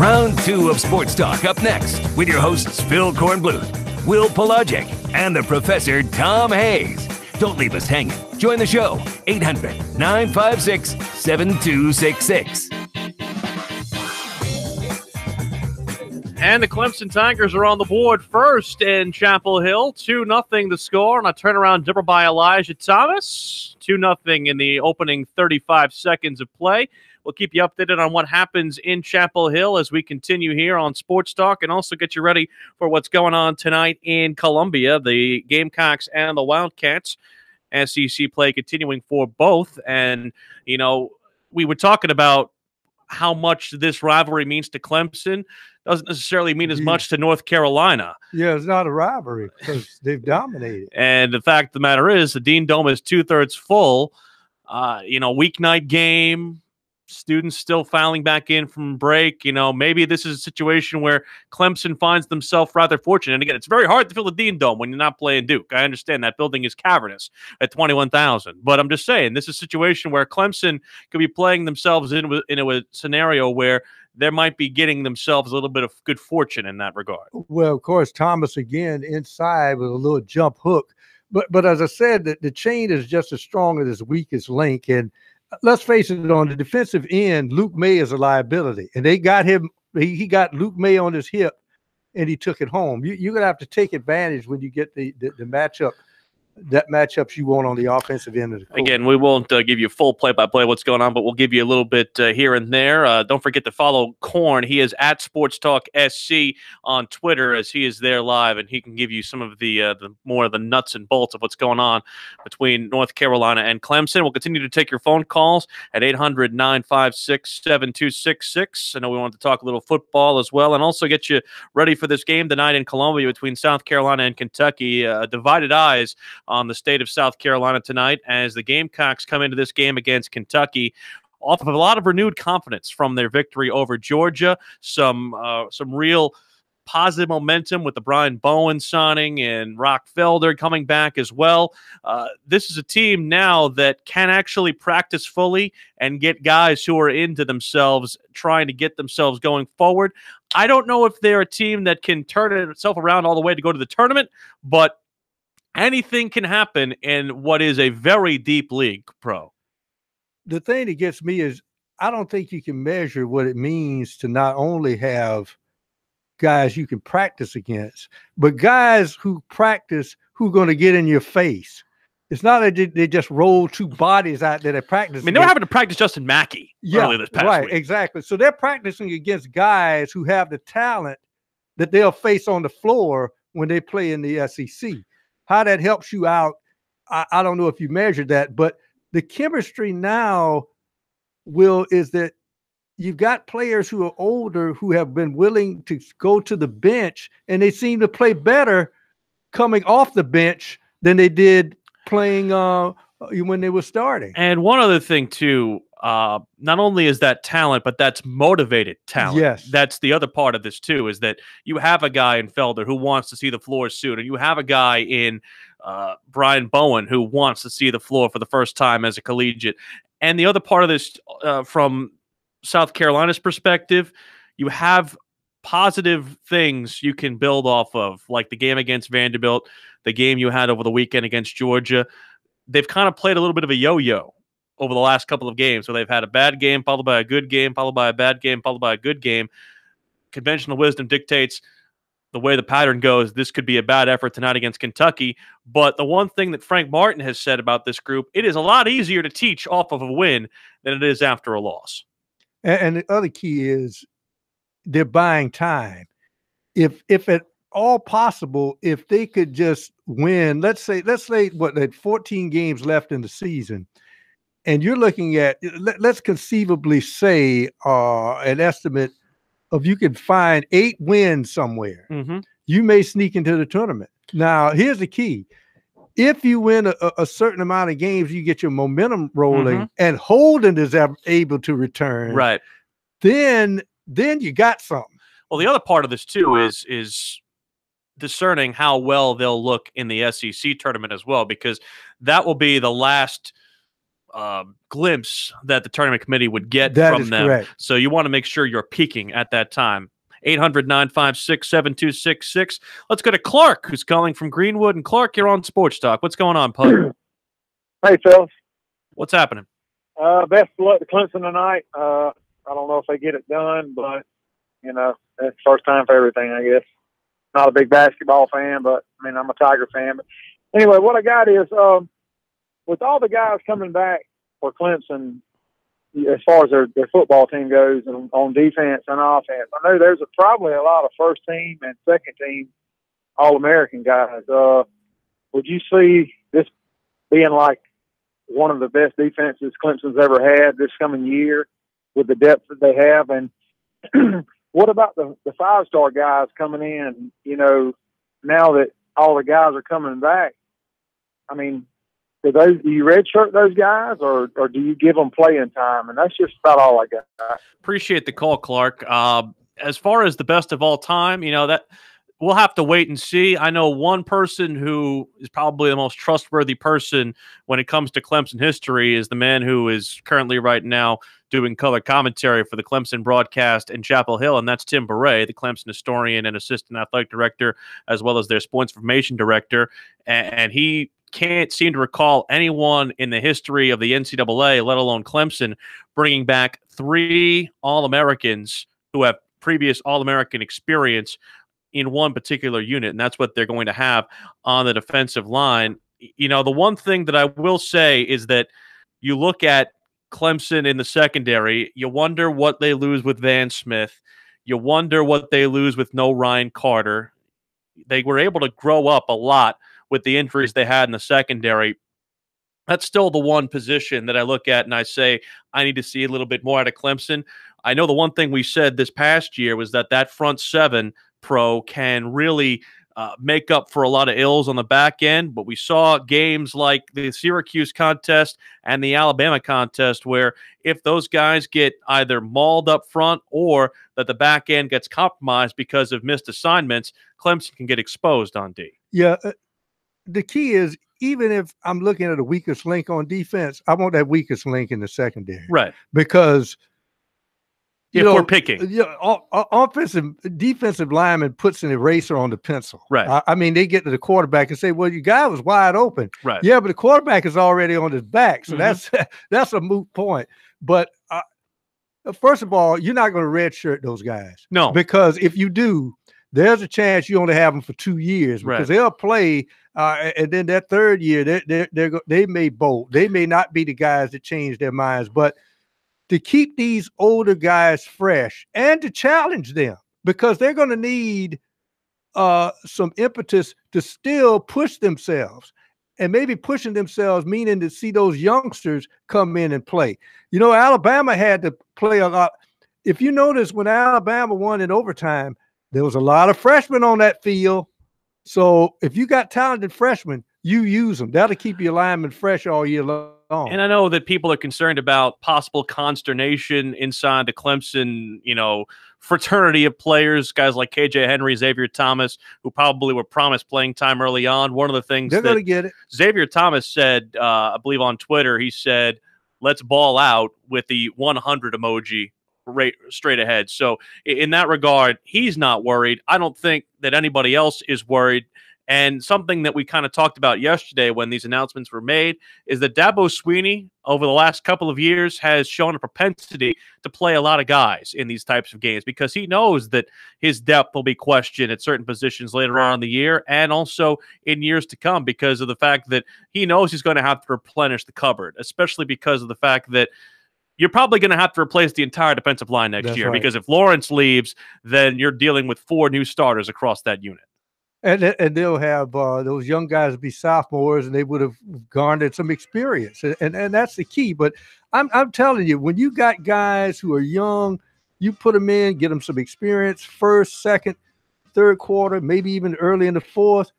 Round 2 of Sports Talk up next with your hosts Phil Kornbluth, Will Pelagic, and the Professor Tom Hayes. Don't leave us hanging. Join the show, 800-956-7266. And the Clemson Tigers are on the board first in Chapel Hill. 2-0 the score on a turnaround double by Elijah Thomas. 2-0 in the opening 35 seconds of play. We'll keep you updated on what happens in Chapel Hill as we continue here on Sports Talk, and also get you ready for what's going on tonight in Columbia. The Gamecocks and the Wildcats. SEC play continuing for both. And, you know, we were talking about how much this rivalry means to Clemson. Doesn't necessarily mean as much to North Carolina. Yeah, it's not a rivalry because they've dominated. And the fact of the matter is the Dean Dome is 2/3 full. Weeknight game, students still filing back in from break. Maybe this is a situation where Clemson finds themselves rather fortunate. And again, it's very hard to fill the Dean Dome when you're not playing Duke. I understand that building is cavernous at 21,000. But I'm just saying, this is a situation where Clemson could be playing themselves into a scenario where they might be getting themselves a little bit of good fortune in that regard. Well, of course, Thomas again inside with a little jump hook. But as I said, the chain is just as strong as its weakest link. And let's face it, on the defensive end, Luke May is a liability. And they got him, he got Luke May on his hip, and he took it home. You're going to have to take advantage when you get the matchup. That matchups you want on the offensive end of the court. Again, we won't give you full play-by-play what's going on, but we'll give you a little bit here and there. Don't forget to follow Korn. He is at SportsTalkSC on Twitter, as he is there live, and he can give you some of the more of the nuts and bolts of what's going on between North Carolina and Clemson. We'll continue to take your phone calls at 800-956-7266. I know we wanted to talk a little football as well, and also get you ready for this game tonight in Columbia between South Carolina and Kentucky. Divided eyes on the state of South Carolina tonight as the Gamecocks come into this game against Kentucky off of a lot of renewed confidence from their victory over Georgia. Some real positive momentum with the Brian Bowen signing and Rock Felder coming back as well. This is a team now that can actually practice fully and get guys who are into themselves, trying to get themselves going forward. I don't know if they're a team that can turn itself around all the way to go to the tournament, but anything can happen in what is a very deep league, Pro. The thing that gets me is I don't think you can measure what it means to not only have guys you can practice against, but guys who practice who are going to get in your face. It's not that they just roll two bodies out there that practice. I mean, they were having to practice Justin Mackey earlier this past week. Exactly. So they're practicing against guys who have the talent that they'll face on the floor when they play in the SEC. How that helps you out, I don't know if you measured that, but the chemistry now, Will, is that you've got players who are older who have been willing to go to the bench, and they seem to play better coming off the bench than they did playing when they were starting. And one other thing, too, not only is that talent, but that's motivated talent. Yes. That's the other part of this, too, is that you have a guy in Felder who wants to see the floor soon, and you have a guy in Brian Bowen who wants to see the floor for the first time as a collegiate. And the other part of this, from South Carolina's perspective, you have positive things you can build off of, like the game against Vanderbilt, the game you had over the weekend against Georgia. They've kind of played a little bit of a yo-yo over the last couple of games, where they've had a bad game, followed by a good game, followed by a bad game, followed by a good game. Conventional wisdom dictates the way the pattern goes. This could be a bad effort tonight against Kentucky. But the one thing that Frank Martin has said about this group, it is a lot easier to teach off of a win than it is after a loss. And the other key is they're buying time. If at all possible, if they could just win, let's say what, they had 14 games left in the season, and you're looking at, let's conceivably say an estimate of you could find 8 wins somewhere. Mm-hmm. You may sneak into the tournament. Now, here's the key. If you win a certain amount of games, you get your momentum rolling, and Holden is able to return. Right. Then you got something. Well, the other part of this, too, is discerning how well they'll look in the SEC tournament as well, because that will be the last glimpse that the tournament committee would get That from is them. correct. So you want to make sure you're peaking at that time. 800-956-7266. Let's go to Clark, who's calling from Greenwood. And Clark, you're on Sports Talk. What's going on, Pug? Hey, Phil. What's happening? Best of luck to Clemson tonight. I don't know if they get it done, but, you know, it's first time for everything, I guess. Not a big basketball fan, but, I mean, I'm a Tiger fan. But anyway, what I got is, with all the guys coming back for Clemson, as far as their football team goes and on defense and offense, I know there's probably a lot of first team and second team All-American guys. Would you see this being like one of the best defenses Clemson's ever had this coming year with the depth that they have? And what about the five-star guys coming in, you know, now that all the guys are coming back? I mean, do you redshirt those guys or do you give them playing time? And that's just about all I got. Appreciate the call, Clark. As far as the best of all time, you know, that we'll have to wait and see. I know one person who is probably the most trustworthy person when it comes to Clemson history is the man who is currently right now doing color commentary for the Clemson broadcast in Chapel Hill, and that's Tim Beret, the Clemson historian and assistant athletic director, as well as their sports information director. And he can't seem to recall anyone in the history of the NCAA, let alone Clemson, bringing back 3 All-Americans who have previous All-American experience in one particular unit, and that's what they're going to have on the defensive line. You know, the one thing that I will say is that you look at Clemson in the secondary, you wonder what they lose with Van Smith. You wonder what they lose with no Ryan Carter. They were able to grow up a lot with the injuries they had in the secondary. That's still the one position that I look at and I say, I need to see a little bit more out of Clemson. I know the one thing we said this past year was that front 7 pro can really make up for a lot of ills on the back end, but we saw games like the Syracuse contest and the Alabama contest where if those guys get either mauled up front or that the back end gets compromised because of missed assignments, Clemson can get exposed on D. Yeah. The key is, even if I'm looking at a weakest link on defense, I want that weakest link in the secondary. Right. Because if we're picking. Defensive lineman puts an eraser on the pencil. Right. I mean, they get to the quarterback and say, well, your guy was wide open. Right. Yeah, but the quarterback is already on his back. So that's a moot point. But first of all, you're not going to redshirt those guys. No. Because if you do, there's a chance you only have them for 2 years because they'll play, and then that third year they may bolt. They may not be the guys that change their minds, but to keep these older guys fresh and to challenge them because they're going to need some impetus to still push themselves, and maybe pushing themselves meaning to see those youngsters come in and play. You know, Alabama had to play a lot. If you notice, when Alabama won in overtime, there was a lot of freshmen on that field. So if you got talented freshmen, you use them. That'll keep your linemen fresh all year long. And I know that people are concerned about possible consternation inside the Clemson, you know, fraternity of players, guys like KJ Henry, Xavier Thomas, who probably were promised playing time early on. One of the things they're going to get it. Xavier Thomas said, I believe on Twitter, he said, let's ball out with the 100 emoji right straight ahead. So in that regard, he's not worried. I don't think that anybody else is worried. And something that we kind of talked about yesterday when these announcements were made is that Dabo Swinney over the last couple of years has shown a propensity to play a lot of guys in these types of games because he knows that his depth will be questioned at certain positions later on in the year and also in years to come because of the fact that he knows he's going to have to replenish the cupboard, especially because of the fact that you're probably going to have to replace the entire defensive line next year because if Lawrence leaves, then you're dealing with 4 new starters across that unit. And they'll have those young guys be sophomores, and they would have garnered some experience, and that's the key. But I'm telling you, when you got guys who are young, you put them in, get them some experience, first, second, third quarter, maybe even early in the fourth.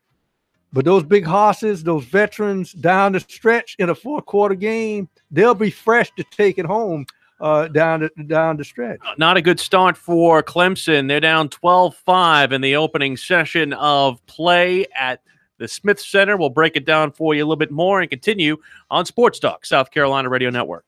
But those big hosses, those veterans down the stretch in a fourth quarter game, they'll be fresh to take it home down the stretch. Not a good start for Clemson. They're down 12-5 in the opening session of play at the Smith Center. We'll break it down for you a little bit more and continue on Sports Talk, South Carolina Radio Network.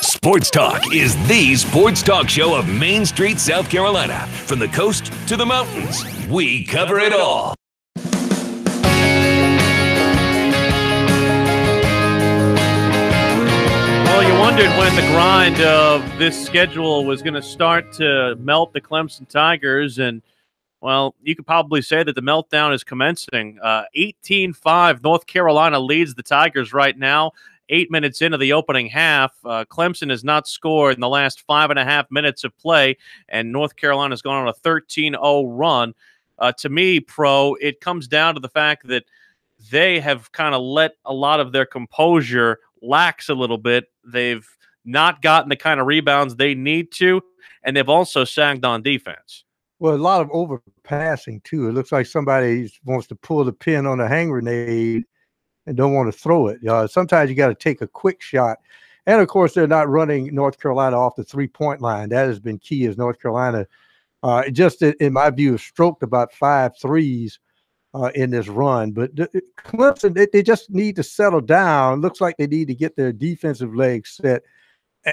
Sports Talk is the sports talk show of Main Street, South Carolina. From the coast to the mountains, we cover it all. Well, you wondered when the grind of this schedule was going to start to melt the Clemson Tigers, and well, you could probably say that the meltdown is commencing. 18-5, North Carolina leads the Tigers right now. 8 minutes into the opening half, Clemson has not scored in the last 5.5 minutes of play, and North Carolina has gone on a 13-0 run. To me, Pro, it comes down to the fact that they have kind of let a lot of their composure lax a little bit. They've not gotten the kind of rebounds they need to, and they've also sagged on defense. Well, a lot of overpassing too. It looks like somebody wants to pull the pin on a hand grenade and don't want to throw it. Sometimes you got to take a quick shot. And of course, they're not running North Carolina off the 3-point line. That has been key, as North Carolina, just in my view, has stroked about 5 threes in this run. But Clemson, they just need to settle down. Looks like they need to get their defensive legs set.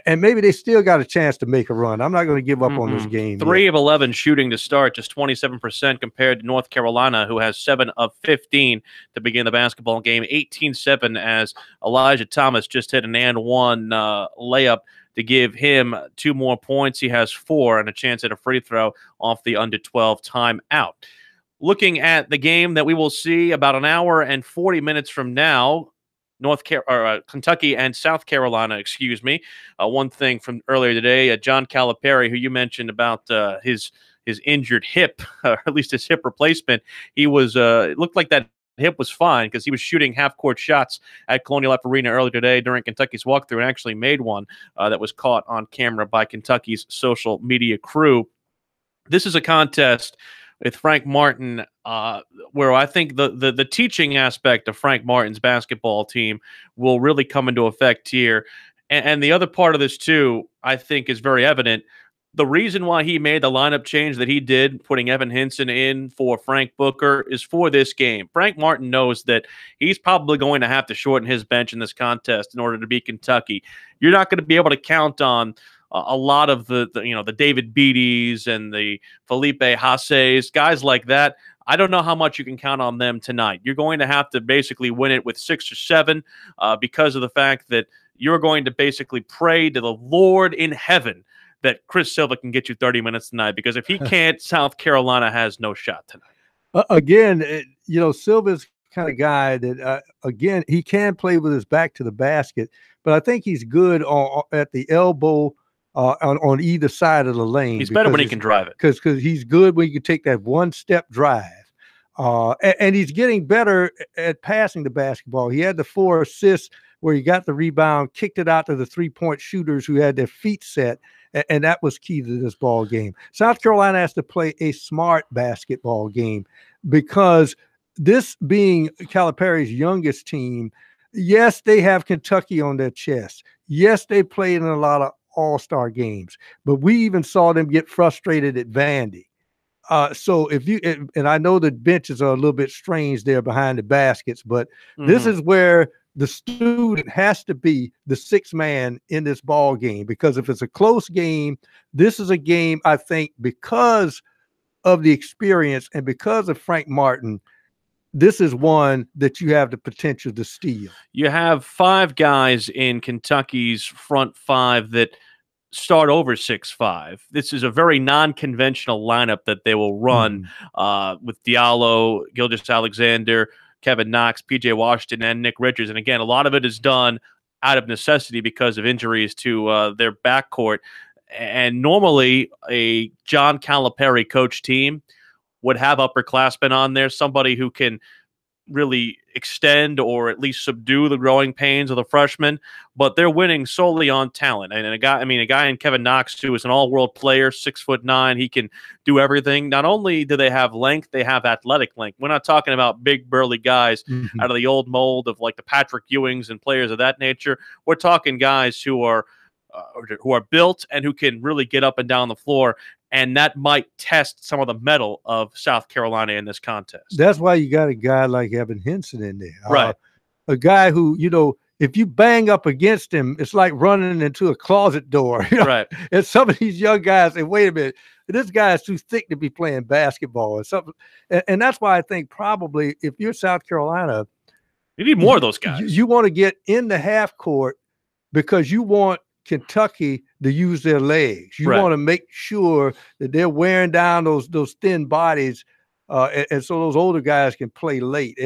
And maybe they still got a chance to make a run. I'm not going to give up on this game. 3 of 11 shooting to start, just 27% compared to North Carolina, who has 7 of 15 to begin the basketball game. 18-7 as Elijah Thomas just hit an and one layup to give him 2 more points. He has 4 and a chance at a free throw off the under 12 timeout. Looking at the game that we will see about an hour and 40 minutes from now, Kentucky and South Carolina, excuse me. One thing from earlier today, John Calipari, who you mentioned about his injured hip, or at least his hip replacement, he was it looked like that hip was fine because he was shooting half-court shots at Colonial Life Arena earlier today during Kentucky's walkthrough and actually made one that was caught on camera by Kentucky's social media crew. This is a contest with Frank Martin, where I think the teaching aspect of Frank Martin's basketball team will really come into effect here. And the other part of this, too, I think is very evident. The reason why he made the lineup change that he did, putting Evan Hinson in for Frank Booker, is for this game. Frank Martin knows that he's probably going to have to shorten his bench in this contest in order to beat Kentucky. You're not going to be able to count on a lot of the David Beatties and the Felipe Hasses, guys like that. I don't know how much you can count on them tonight. You're going to have to basically win it with 6 or 7 because of the fact that you're going to basically pray to the Lord in heaven that Chris Silva can get you 30 minutes tonight, because if he can't, South Carolina has no shot tonight. Again, Silva's kind of guy that, again, he can play with his back to the basket, but I think he's good at the elbow, on either side of the lane. He's better when he can drive it. Because he's good when you can take that one-step drive. And he's getting better at passing the basketball. He had the 4 assists where he got the rebound, kicked it out to the 3-point shooters who had their feet set, and that was key to this ball game. South Carolina has to play a smart basketball game, because this being Calipari's youngest team, yes, they have Kentucky on their chest. Yes, they played in a lot of all-star games, but we even saw them get frustrated at Vandy. So and I know the benches are a little bit strange there behind the baskets, but this is where the student has to be the 6th man in this ball game, because if it's a close game, this is a game, I think, because of the experience and because of Frank Martin, this is one that you have the potential to steal. You have 5 guys in Kentucky's front 5 that start over 6'5". This is a very non-conventional lineup that they will run with Diallo, Gilgeous-Alexander, Kevin Knox, P.J. Washington, and Nick Richards. And again, a lot of it is done out of necessity because of injuries to their backcourt. And normally a John Calipari coach team would have upperclassmen on there, somebody who can really extend or at least subdue the growing pains of the freshmen, but they're winning solely on talent. And a guy in Kevin Knox, who is an all-world player, 6'9", he can do everything. Not only do they have length, they have athletic length. We're not talking about big burly guys out of the old mold of like the Patrick Ewings and players of that nature. We're talking guys who are built and who can really get up and down the floor. And that might test some of the mettle of South Carolina in this contest. That's why you got a guy like Evan Hinson in there. Right. A guy who, if you bang up against him, it's like running into a closet door. Right. And some of these young guys say, wait a minute, this guy is too thick to be playing basketball or something. And that's why I think probably if you're South Carolina, you need more of those guys. You want to get in the half court because you want Kentucky to use their legs. You want to make sure that they're wearing down those thin bodies, and so those older guys can play late.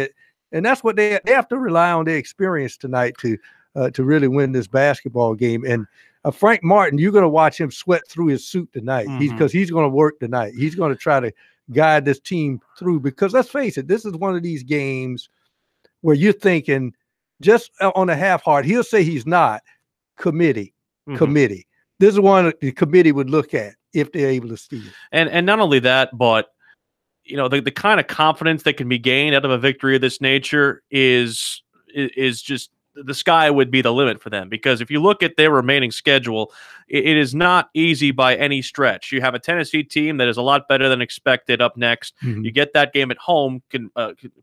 And that's what they have to rely on their experience tonight to really win this basketball game. And Frank Martin, you're going to watch him sweat through his suit tonight because he's going to work tonight. He's going to try to guide this team through, because let's face it, this is one of these games where you're thinking just on a half heart, he'll say he's not committee. This is one the committee would look at if they're able to steal. And not only that, but the kind of confidence that can be gained out of a victory of this nature is just the sky would be the limit for them, because if you look at their remaining schedule, it is not easy by any stretch. You have a Tennessee team that is a lot better than expected up next. Mhm. You get that game at home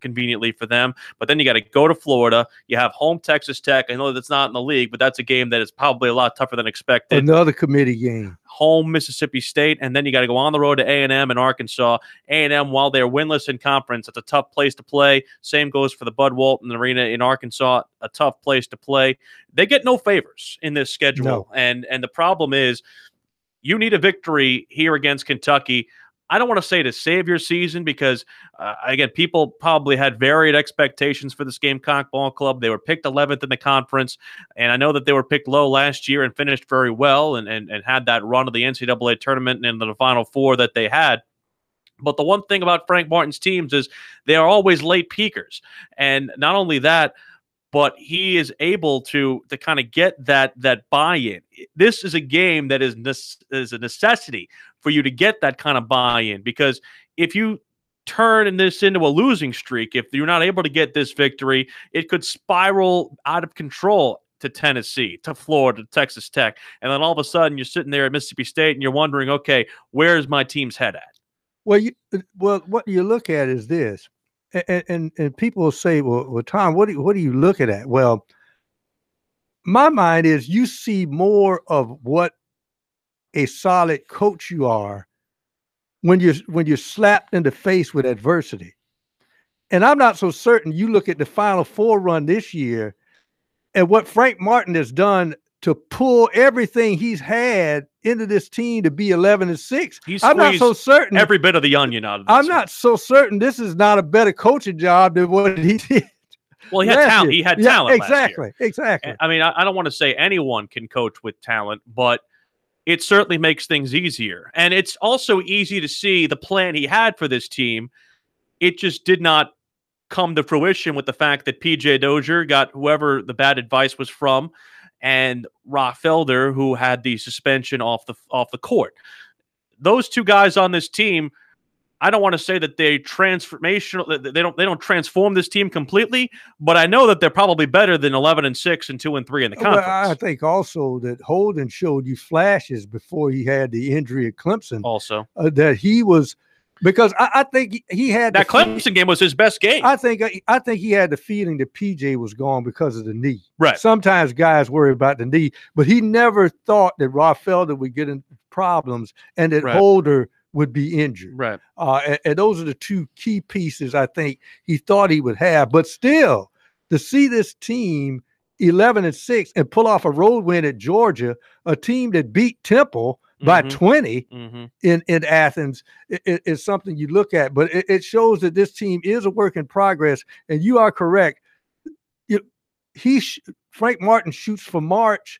conveniently for them, but then you got to go to Florida. You have home Texas Tech. I know that's not in the league, but that's a game that is probably a lot tougher than expected. Another committee game. Home Mississippi State, and then you got to go on the road to A&M and Arkansas. A&M, while they're winless in conference, it's a tough place to play. Same goes for the Bud Walton Arena in Arkansas, a tough place to play. They get no favors in this schedule, No. and the problem is you need a victory here against Kentucky. I don't want to say to save your season, because, again, people probably had varied expectations for this Gamecock Ball Club. They were picked 11th in the conference, and I know that they were picked low last year and finished very well and had that run of the NCAA tournament and the Final Four that they had. But the one thing about Frank Martin's teams is they are always late peakers. And not only that, but he is able to kind of get that buy-in. This is a game that is a necessity for you to get that kind of buy-in, because if you turn this into a losing streak, if you're not able to get this victory, it could spiral out of control to Tennessee, to Florida, to Texas Tech, and then all of a sudden you're sitting there at Mississippi State and you're wondering, okay, where's my team's head at? Well, what you look at is this. And people will say, well, Tom, what are you looking at? Well, my mind is you see more of what a solid coach you are when you're slapped in the face with adversity. And I'm not so certain. You look at the Final Four run this year and what Frank Martin has done to pull everything he's had into this team to be 11-6. I'm not so certain every bit of the onion out of this. I'm not so certain this is not a better coaching job than what he did. Well, he had talent. He had talent. Exactly. Exactly. I mean, I don't want to say anyone can coach with talent, but it certainly makes things easier. And it's also easy to see the plan he had for this team. It just did not come to fruition with the fact that PJ Dozier got whoever the bad advice was from, and Rock Felder, who had the suspension off the court. Those two guys on this team, I don't want to say that they transformational. They don't transform this team completely, but I know that they're probably better than 11-6 and 2-3 in the conference. Well, I think also that Holden showed you flashes before he had the injury at Clemson. Also, that he was. Because I think he had that Clemson game was his best game. I think he had the feeling that PJ was gone because of the knee. Right. Sometimes guys worry about the knee, but he never thought that Rock Felder would get in problems and that Holder would be injured. Right. And those are the two key pieces I think he thought he would have. But still, to see this team 11-6 and pull off a road win at Georgia, a team that beat Temple by 20 in Athens, is something you look at. But it shows that this team is a work in progress. And you are correct. Frank Martin shoots for March,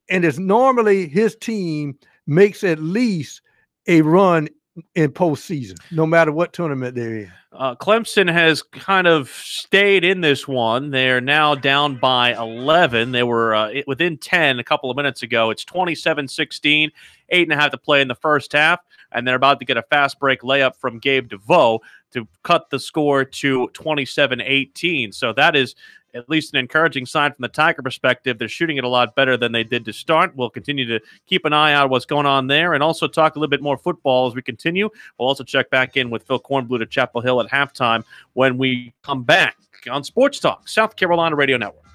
and it's normally his team makes at least a run in postseason, no matter what tournament they're in. Clemson has kind of stayed in this one. They're now down by 11. They were within 10 a couple of minutes ago. It's 27-16, 8.5 to play in the first half, and they're about to get a fast break layup from Gabe DeVoe to cut the score to 27-18. So that is at least an encouraging sign from the Tiger perspective. They're shooting it a lot better than they did to start. We'll continue to keep an eye on what's going on there and also talk a little bit more football as we continue. We'll also check back in with Phil Kornblut at Chapel Hill at halftime when we come back on Sports Talk, South Carolina Radio Network.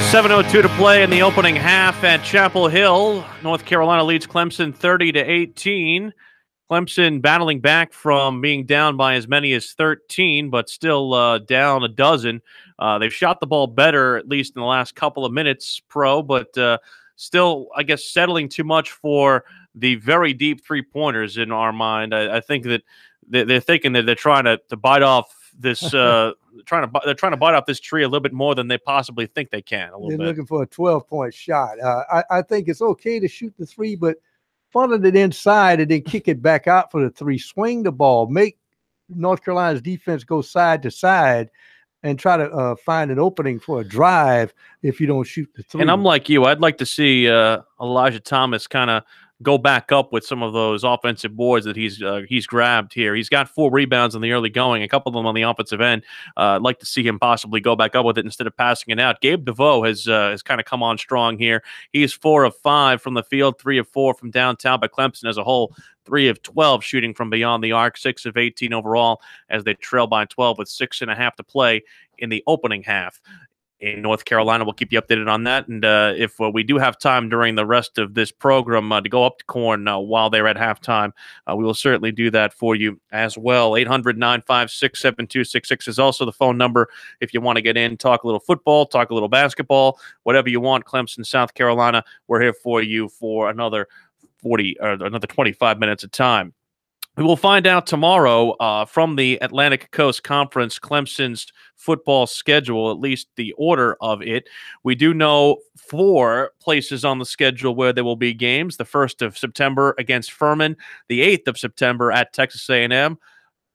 7:02 to play in the opening half at Chapel Hill. North Carolina leads Clemson 30-18. Clemson battling back from being down by as many as 13, but still down a dozen. They've shot the ball better, at least in the last couple of minutes, but still, I guess, settling too much for the very deep three-pointers in our mind. I think that they're thinking that they're trying to bite off this they're trying to bite off this tree a little bit more than they possibly think they can. They're looking for a 12-point shot. I think it's okay to shoot the three, but funnel it inside and then kick it back out for the three. Swing the ball. Make North Carolina's defense go side to side and try to find an opening for a drive if you don't shoot the three. And I'm like you. I'd like to see Elijah Thomas kind of go back up with some of those offensive boards that he's grabbed here. He's got 4 rebounds in the early going, a couple of them on the offensive end. I'd like to see him possibly go back up with it instead of passing it out. Gabe DeVoe has kind of come on strong here. He's 4 of 5 from the field, 3 of 4 from downtown, but Clemson as a whole, 3 of 12 shooting from beyond the arc, 6 of 18 overall as they trail by 12 with 6.5 to play in the opening half. In North Carolina, we'll keep you updated on that. And if we do have time during the rest of this program to go up to Corn while they're at halftime, we will certainly do that for you as well. 800-956-7266 is also the phone number if you want to get in, talk a little football, talk a little basketball, whatever you want. Clemson, South Carolina, we're here for you for another 25 minutes of time. We will find out tomorrow from the Atlantic Coast Conference, Clemson's football schedule, at least the order of it. We do know 4 places on the schedule where there will be games. The 1st of September against Furman, the 8th of September at Texas A&M,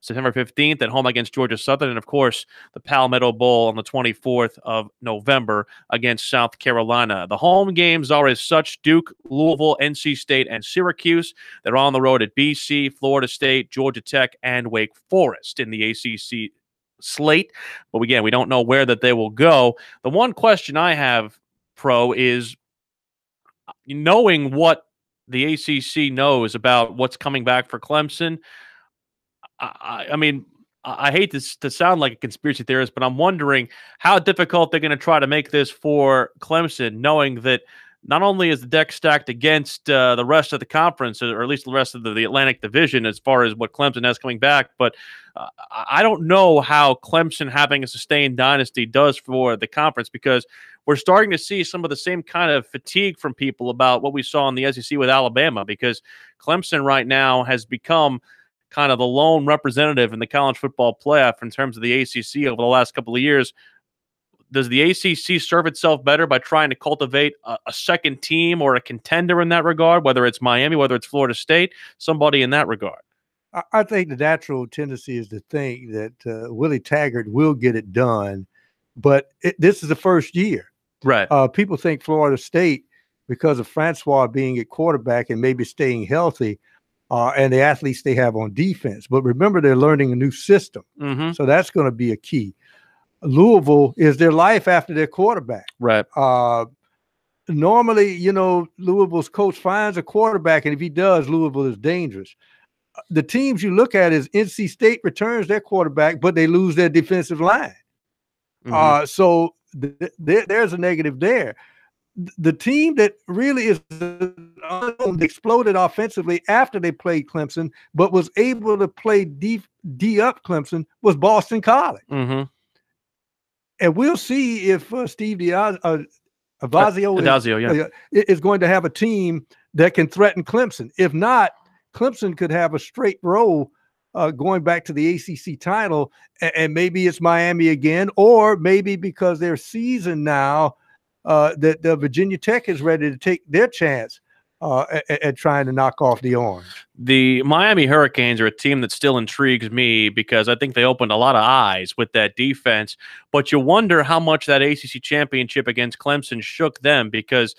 September 15th at home against Georgia Southern, and, of course, the Palmetto Bowl on the 24th of November against South Carolina. The home games are as such: Duke, Louisville, NC State, and Syracuse. They're on the road at BC, Florida State, Georgia Tech, and Wake Forest in the ACC slate. But, again, we don't know where that they will go. The one question I have, Pro, is knowing what the ACC knows about what's coming back for Clemson. I mean, I hate to sound like a conspiracy theorist, but I'm wondering how difficult they're going to try to make this for Clemson, knowing that not only is the deck stacked against the rest of the conference, or at least the rest of the Atlantic Division as far as what Clemson has coming back, but I don't know how Clemson having a sustained dynasty does for the conference, because we're starting to see some of the same kind of fatigue from people about what we saw in the SEC with Alabama, because Clemson right now has become kind of the lone representative in the college football playoff in terms of the ACC over the last couple of years. Does the ACC serve itself better by trying to cultivate a second team or a contender in that regard, whether it's Miami, whether it's Florida State, somebody in that regard? I think the natural tendency is to think that Willie Taggart will get it done, but this is the first year. Right. People think Florida State, because of Francois being at quarterback and maybe staying healthy, and the athletes they have on defense. But remember, they're learning a new system. Mm-hmm. So that's going to be a key. Louisville is their life after their quarterback. Right. Normally, Louisville's coach finds a quarterback, and if he does, Louisville is dangerous. The teams you look at is NC State returns their quarterback, but they lose their defensive line. Mm-hmm. So there's a negative there. The team that really is exploded offensively after they played Clemson, but was able to play D up Clemson, was Boston College. Mm-hmm. And we'll see if Steve Adazio is going to have a team that can threaten Clemson. If not, Clemson could have a straight row going back to the ACC title, and maybe it's Miami again, or maybe because they're seasoned now, that Virginia Tech is ready to take their chance at trying to knock off the Orange. The Miami Hurricanes are a team that still intrigues me because I think they opened a lot of eyes with that defense. But you wonder how much that ACC championship against Clemson shook them, because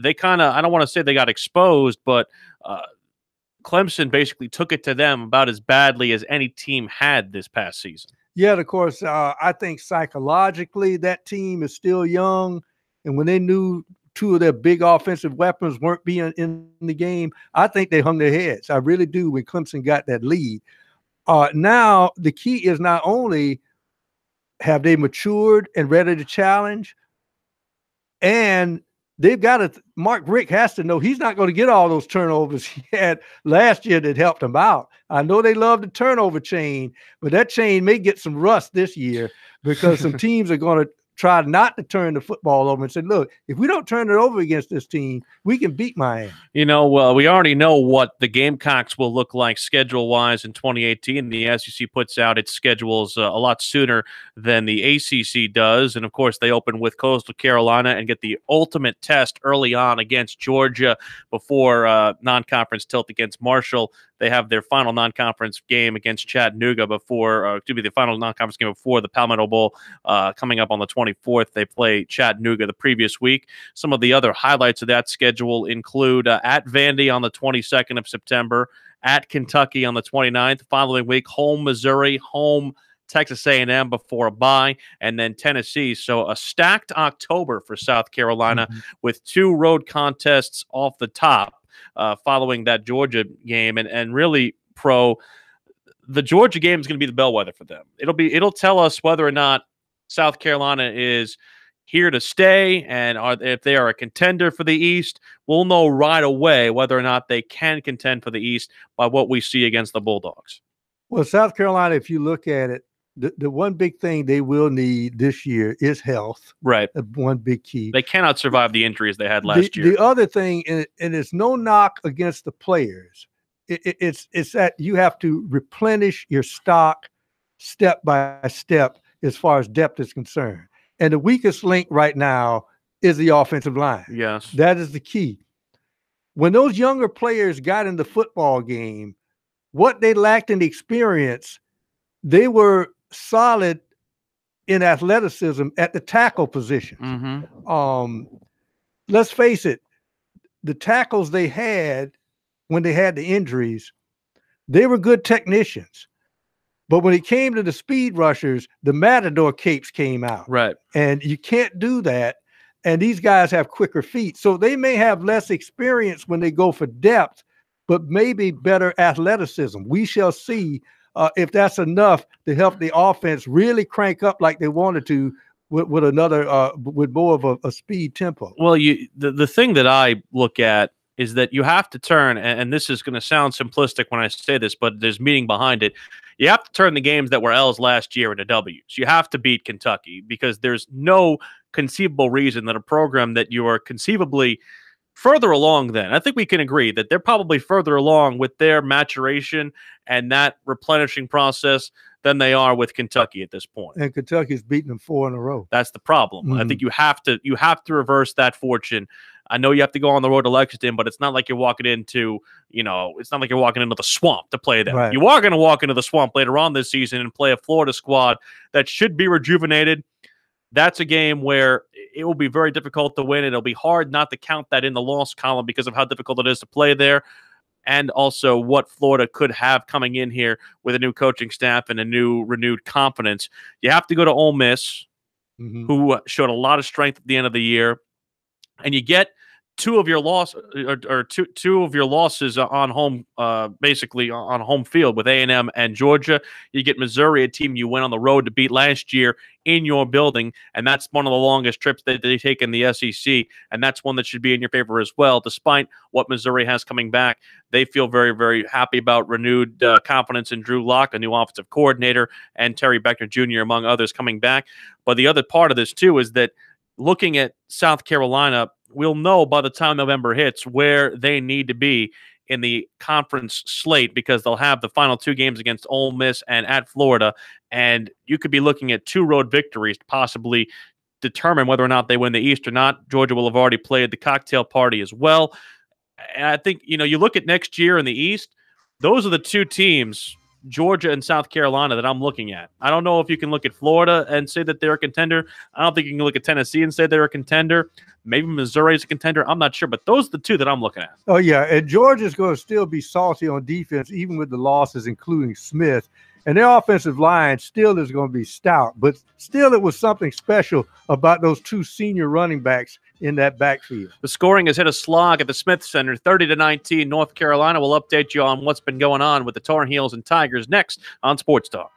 they kind of, I don't want to say they got exposed, but Clemson basically took it to them about as badly as any team had this past season. Yeah, of course. I think psychologically that team is still young. And when they knew 2 of their big offensive weapons weren't being in the game, I think they hung their heads. I really do, when Clemson got that lead. Now, the key is not only have they matured and ready to challenge, And they've got to, Mark Richt has to know he's not going to get all those turnovers he had last year that helped him out. I know they love the turnover chain, but that chain may get some rust this year because some teams are going to try not to turn the football over and say, look, if we don't turn it over against this team, we can beat Miami. We already know what the Gamecocks will look like schedule-wise in 2018. The SEC puts out its schedules a lot sooner than the ACC does. And, of course, they open with Coastal Carolina and get the ultimate test early on against Georgia before non-conference tilt against Marshall. They have their final non-conference game against Chattanooga the final non-conference game before the Palmetto Bowl coming up on the 24th. They play Chattanooga the previous week. Some of the other highlights of that schedule include at Vandy on the 22nd of September, at Kentucky on the 29th, following week, home Missouri, home Texas A&M before a bye, and then Tennessee. So a stacked October for South Carolina with 2 road contests off the top. Following that Georgia game, and really, the Georgia game is going to be the bellwether for them. It'll tell us whether or not South Carolina is here to stay, and if they are a contender for the East. We'll know right away whether or not they can contend for the East by what we see against the Bulldogs. Well, South Carolina, if you look at it, the one big thing they will need this year is health. Right. One big key. They cannot survive the injuries they had last year. The other thing, and it's no knock against the players, it's that you have to replenish your stock step by step as far as depth is concerned. And the weakest link right now is the offensive line. Yes. That is the key. When those younger players got in the football game, what they lacked in experience, they were solid in athleticism at the tackle position. Let's face it, the tackles they had when they had the injuries, they were good technicians. But when it came to the speed rushers, the Matador capes came out. Right. And you can't do that. And these guys have quicker feet. So they may have less experience when they go for depth, but maybe better athleticism. We shall see if that's enough to help the offense really crank up like they wanted to with more of a speed tempo. Well, the thing that I look at is that you have to turn, and this is going to sound simplistic when I say this, but there's meaning behind it. You have to turn the games that were L's last year into W's. You have to beat Kentucky because there's no conceivable reason that a program that you are conceivably further along than, I think we can agree that they're probably further along with their maturation and that replenishing process than they are with Kentucky at this point. And Kentucky's beaten them 4 in a row. That's the problem. I think you have to reverse that fortune. I know you have to go on the road to Lexington, but it's not like you're walking into, it's not like you're walking into the swamp to play them. Right. You are going to walk into the swamp later on this season and play a Florida squad that should be rejuvenated. That's a game where it will be very difficult to win. It'll be hard not to count that in the loss column because of how difficult it is to play there, and also what Florida could have coming in here with a new coaching staff and a new renewed confidence. You have to go to Ole Miss, who showed a lot of strength at the end of the year, and you get two of your losses on home, basically on home field with A&M and Georgia. You get Missouri, a team you went on the road to beat last year in your building, and that's one of the longest trips that they take in the SEC, and that's one that should be in your favor as well. Despite what Missouri has coming back, they feel very, very happy about renewed confidence in Drew Lock, a new offensive coordinator, and Terry Beckner Jr., among others, coming back. But the other part of this, too, is that looking at South Carolina, we'll know by the time November hits where they need to be in the conference slate because they'll have the final 2 games against Ole Miss and at Florida, and you could be looking at 2 road victories to possibly determine whether or not they win the East or not. Georgia will have already played the cocktail party as well. And I think, you look at next year in the East, those are the 2 teams, Georgia and South Carolina, that I'm looking at. I don't know if you can look at Florida and say that they're a contender. I don't think you can look at Tennessee and say they're a contender. Maybe Missouri is a contender. I'm not sure, but those are the 2 that I'm looking at. Oh, yeah, and Georgia's going to still be salty on defense, even with the losses, including Smith. And their offensive line still is going to be stout, but still it was something special about those 2 senior running backs in that backfield. The scoring has hit a slog at the Smith Center, 30-19. North Carolina will update you on what's been going on with the Tar Heels and Tigers next on Sports Talk.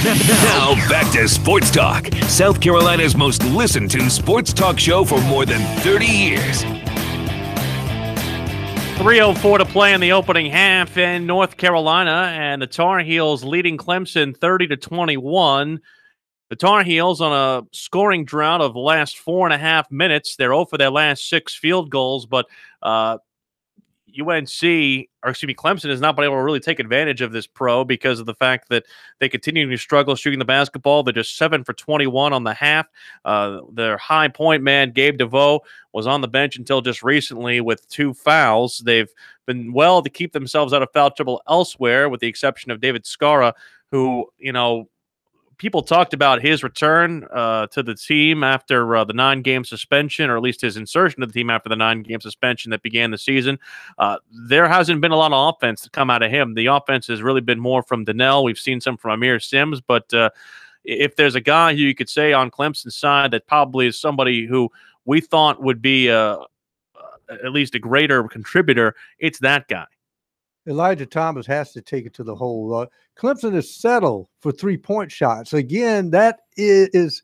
Now back to Sports Talk, South Carolina's most listened to sports talk show for more than 30 years. 3:04 to play in the opening half in North Carolina, and the Tar Heels leading Clemson 30-21. The Tar Heels on a scoring drought of the last 4.5 minutes. They're 0 for their last 6 field goals, but Clemson has not been able to really take advantage of this because of the fact that they continue to struggle shooting the basketball. They're just 7 for 21 on the half. Their high point man, Gabe DeVoe, was on the bench until just recently with 2 fouls. They've been well to keep themselves out of foul trouble elsewhere, with the exception of David Scara, who, people talked about his return to the team after the 9-game suspension, or at least his insertion to the team after the 9-game suspension that began the season. There hasn't been a lot of offense to come out of him. The offense has really been more from Donnell. We've seen some from Amir Sims, but if there's a guy who you could say on Clemson's side that probably is somebody who we thought would be at least a greater contributor, it's that guy. Elijah Thomas has to take it to the hole. Clemson is settled for 3-point shots. Again, that is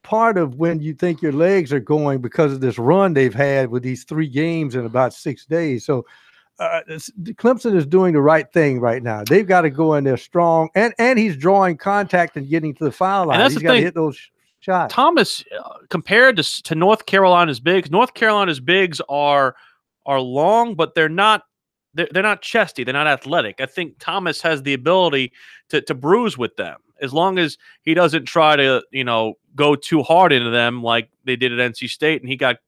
part of when you think your legs are going because of this run they've had with these 3 games in about 6 days. So Clemson is doing the right thing right now. They've got to go in there strong, and he's drawing contact and getting to the foul line. He's got to hit those shots. Thomas, compared to North Carolina's bigs, North Carolina's bigs are long, but they're not chesty. They're not athletic. I think Thomas has the ability to bruise with them as long as he doesn't try to, go too hard into them like they did at NC State, and he got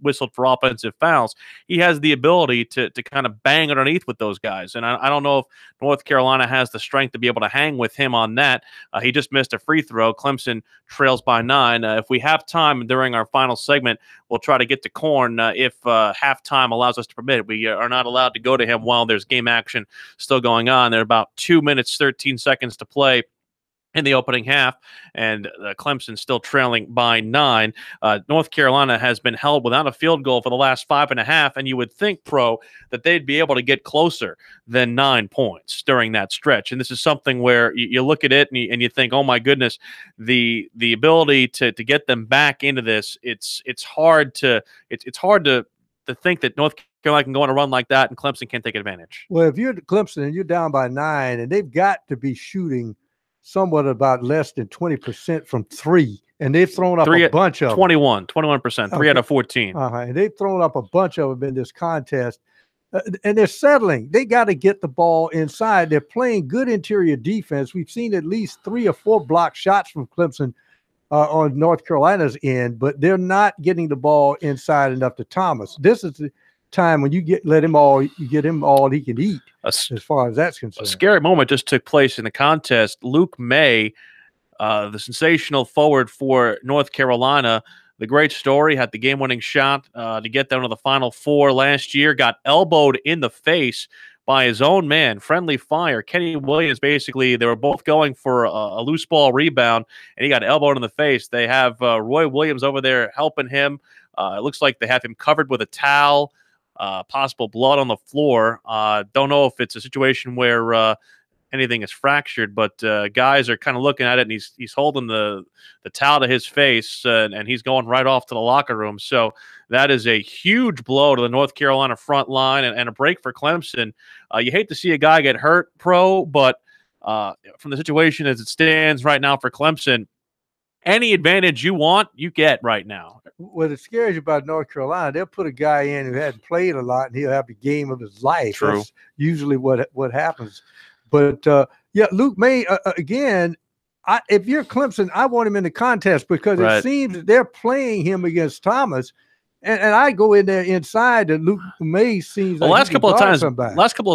whistled for offensive fouls. He has the ability to kind of bang underneath with those guys. And I don't know if North Carolina has the strength to be able to hang with him on that. He just missed a free throw. Clemson trails by 9. If we have time during our final segment, we'll try to get to Corn if halftime allows us to permit it. We are not allowed to go to him while there's game action still going on. There are about 2 minutes, 13 seconds to play in the opening half, and Clemson still trailing by 9. North Carolina has been held without a field goal for the last 5.5, and you would think, that they'd be able to get closer than 9 points during that stretch. And this is something where you look at it and you think, oh my goodness, the ability to get them back into this, it's hard to think that North Carolina can go on a run like that and Clemson can't take advantage. Well, if you're Clemson and you're down by 9, and they've got to be shooting somewhat about less than 20% from 3, and they've thrown up a bunch of 21%, 3 out of 14. And they've thrown up a bunch of them in this contest, and they're settling. They got to get the ball inside. They're playing good interior defense. We've seen at least 3 or 4 block shots from Clemson on North Carolina's end, but they're not getting the ball inside enough to Thomas. This is the time when you get him all he can eat, as far as that's concerned. A scary moment just took place in the contest. Luke May, the sensational forward for North Carolina, the great story, had the game-winning shot to get down to the Final Four last year, got elbowed in the face by his own man, Friendly Fire. Kenny Williams, basically, they were both going for a loose ball rebound, and he got elbowed in the face. They have Roy Williams over there helping him. It looks like they have him covered with a towel. Possible blood on the floor. Don't know if it's a situation where anything is fractured, but guys are kind of looking at it, and he's holding the towel to his face, and he's going right off to the locker room. So that is a huge blow to the North Carolina front line and a break for Clemson. You hate to see a guy get hurt, but from the situation as it stands right now for Clemson, any advantage you want, you get right now. What it scares you about North Carolina, they'll put a guy in who hadn't played a lot, and he'll have the game of his life. True. That's usually what happens. But, Luke May, again, if you're Clemson, I want him in the contest because it seems that they're playing him against Thomas. And I go in there inside, and Luke May seems like last couple of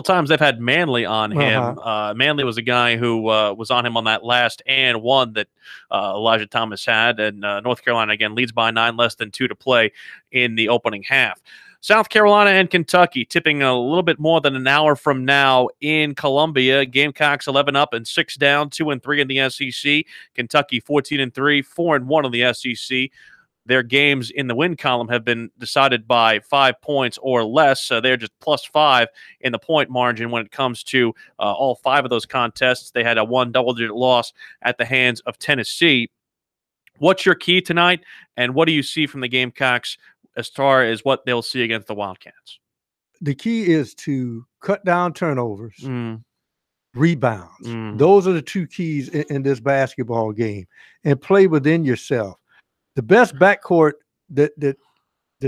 times they've had Manley on him. Manley was a guy who was on him on that last and one that Elijah Thomas had, and North Carolina again leads by 9, less than 2 to play in the opening half. South Carolina and Kentucky tipping a little bit more than an hour from now in Columbia. Gamecocks 11 up and 6 down, 2-3 in the SEC. Kentucky 14-3, 4-1 in the SEC. their games in the win column have been decided by 5 points or less. So they're just +5 in the point margin when it comes to all 5 of those contests. They had a 1 double-digit loss at the hands of Tennessee. What's your key tonight, and what do you see from the Gamecocks as far as what they'll see against the Wildcats? The key is to cut down turnovers, rebounds. Those are the 2 keys in this basketball game, and play within yourself. The best backcourt that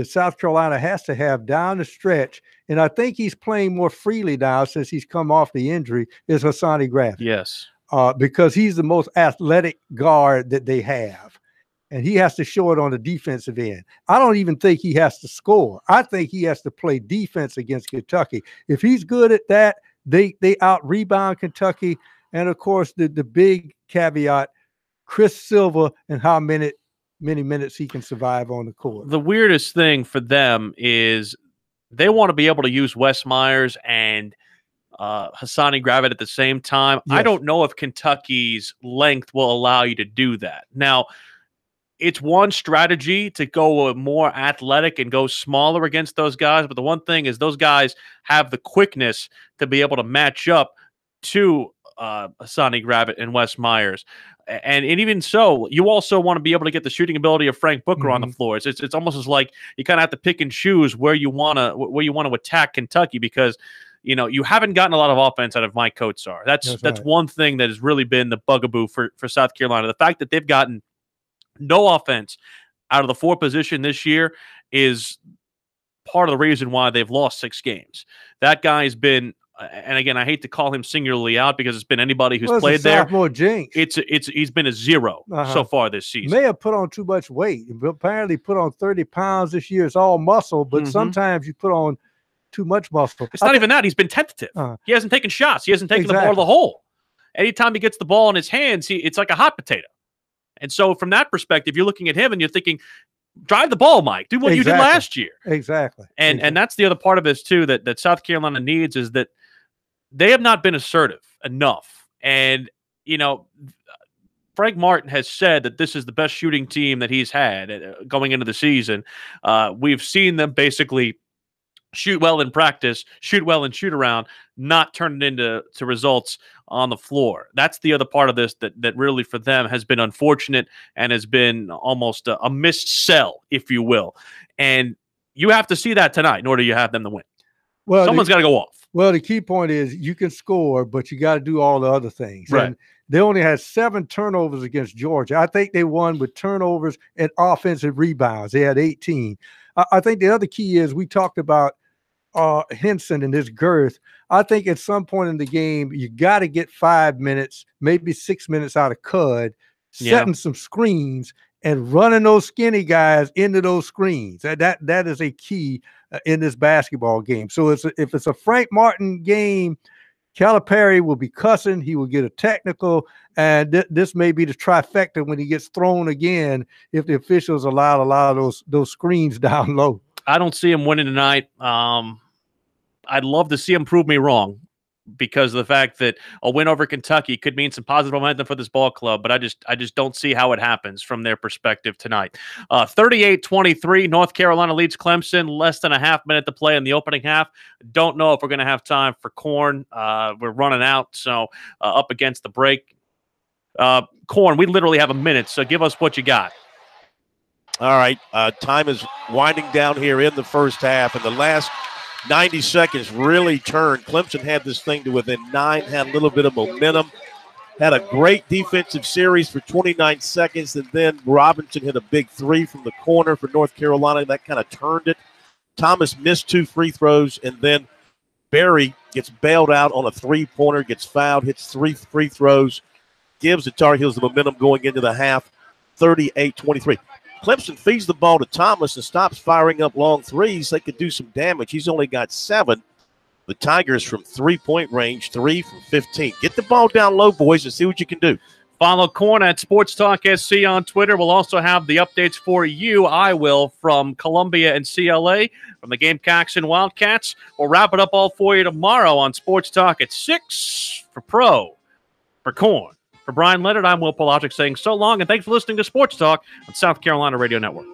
South Carolina has to have down the stretch, and I think he's playing more freely now since he's come off the injury, is Hassani Gravett. Yes. Because he's the most athletic guard that they have. And he has to show it on the defensive end. I don't even think he has to score. I think he has to play defense against Kentucky. If he's good at that, they out-rebound Kentucky. And, of course, the big caveat, Chris Silva and how many minutes he can survive on the court. The weirdest thing for them is they want to be able to use Wes Myers and Hassani Gravett at the same time. Yes. I don't know if Kentucky's length will allow you to do that. Now, it's one strategy to go more athletic and go smaller against those guys. But the one thing is those guys have the quickness to be able to match up to Hassani Gravett and Wes Myers. And even so, you also want to be able to get the shooting ability of Frank Booker on the floor. It's almost as like you kind of have to pick and choose where you want to attack Kentucky, because you haven't gotten a lot of offense out of Mike Kotsar. That's right. One thing that has really been the bugaboo for South Carolina. The fact that they've gotten no offense out of the 4 position this year is part of the reason why they've lost 6 games. That guy has been, and again, I hate to call him singularly out because it's been anybody who's played there. Jinx. He's been a 0 so far this season. May have put on too much weight. Apparently put on 30 pounds this year. It's all muscle, but sometimes you put on too much muscle. It's not even that. He's been tentative. He hasn't taken shots. He hasn't taken the ball to the hole. Anytime he gets the ball in his hands, it's like a hot potato. And so from that perspective, you're looking at him and you're thinking, drive the ball, Mike. Do what you did last year. Exactly. And that's the other part of this, too, that South Carolina needs, is that they have not been assertive enough. And, Frank Martin has said that this is the best shooting team that he's had going into the season. We've seen them basically shoot well in practice, shoot well and shoot around, not turn it into results on the floor. That's the other part of this that really for them has been unfortunate and has been almost a missed sell, if you will. And you have to see that tonight in order to have them to win. Well, someone's got to go off. Well, the key point is you can score, but you got to do all the other things. Right. And they only had 7 turnovers against Georgia. I think they won with turnovers and offensive rebounds. They had 18. I think the other key is we talked about Henson and his girth. I think at some point in the game, you got to get 5 minutes, maybe 6 minutes out of Cud, setting some screens and running those skinny guys into those screens. That is a key in this basketball game. So if it's a Frank Martin game, Calipari will be cussing. He will get a technical, and this may be the trifecta when he gets thrown again if the officials allow those screens down low. I don't see him winning tonight. I'd love to see him prove me wrong, because of the fact that a win over Kentucky could mean some positive momentum for this ball club, but I just don't see how it happens from their perspective tonight. 38-23, North Carolina leads Clemson, less than a half minute to play in the opening half. Don't know if we're going to have time for Corn. We're running out, so up against the break. Corn, we literally have a minute, so give us what you got. All right, time is winding down here in the first half, and the last 90 seconds really turned. Clemson had this thing to within 9, had a little bit of momentum, had a great defensive series for 29 seconds, and then Robinson hit a big 3 from the corner for North Carolina. That kind of turned it. Thomas missed 2 free throws, and then Barry gets bailed out on a 3-pointer, gets fouled, hits 3 free throws, gives the Tar Heels the momentum going into the half, 38-23. Clemson feeds the ball to Thomas and stops firing up long threes. They could do some damage. He's only got 7. The Tigers from 3-point range, 3 from 15. Get the ball down low, boys, and see what you can do. Follow Corn at SportsTalkSC on Twitter. We'll also have the updates for you. I will, from Columbia and CLA, from the Gamecocks and Wildcats. We'll wrap it up all for you tomorrow on Sports Talk at 6 for Pro, for Corn. For Brian Leonard, I'm Will Polagic saying so long, and thanks for listening to Sports Talk on South Carolina Radio Network.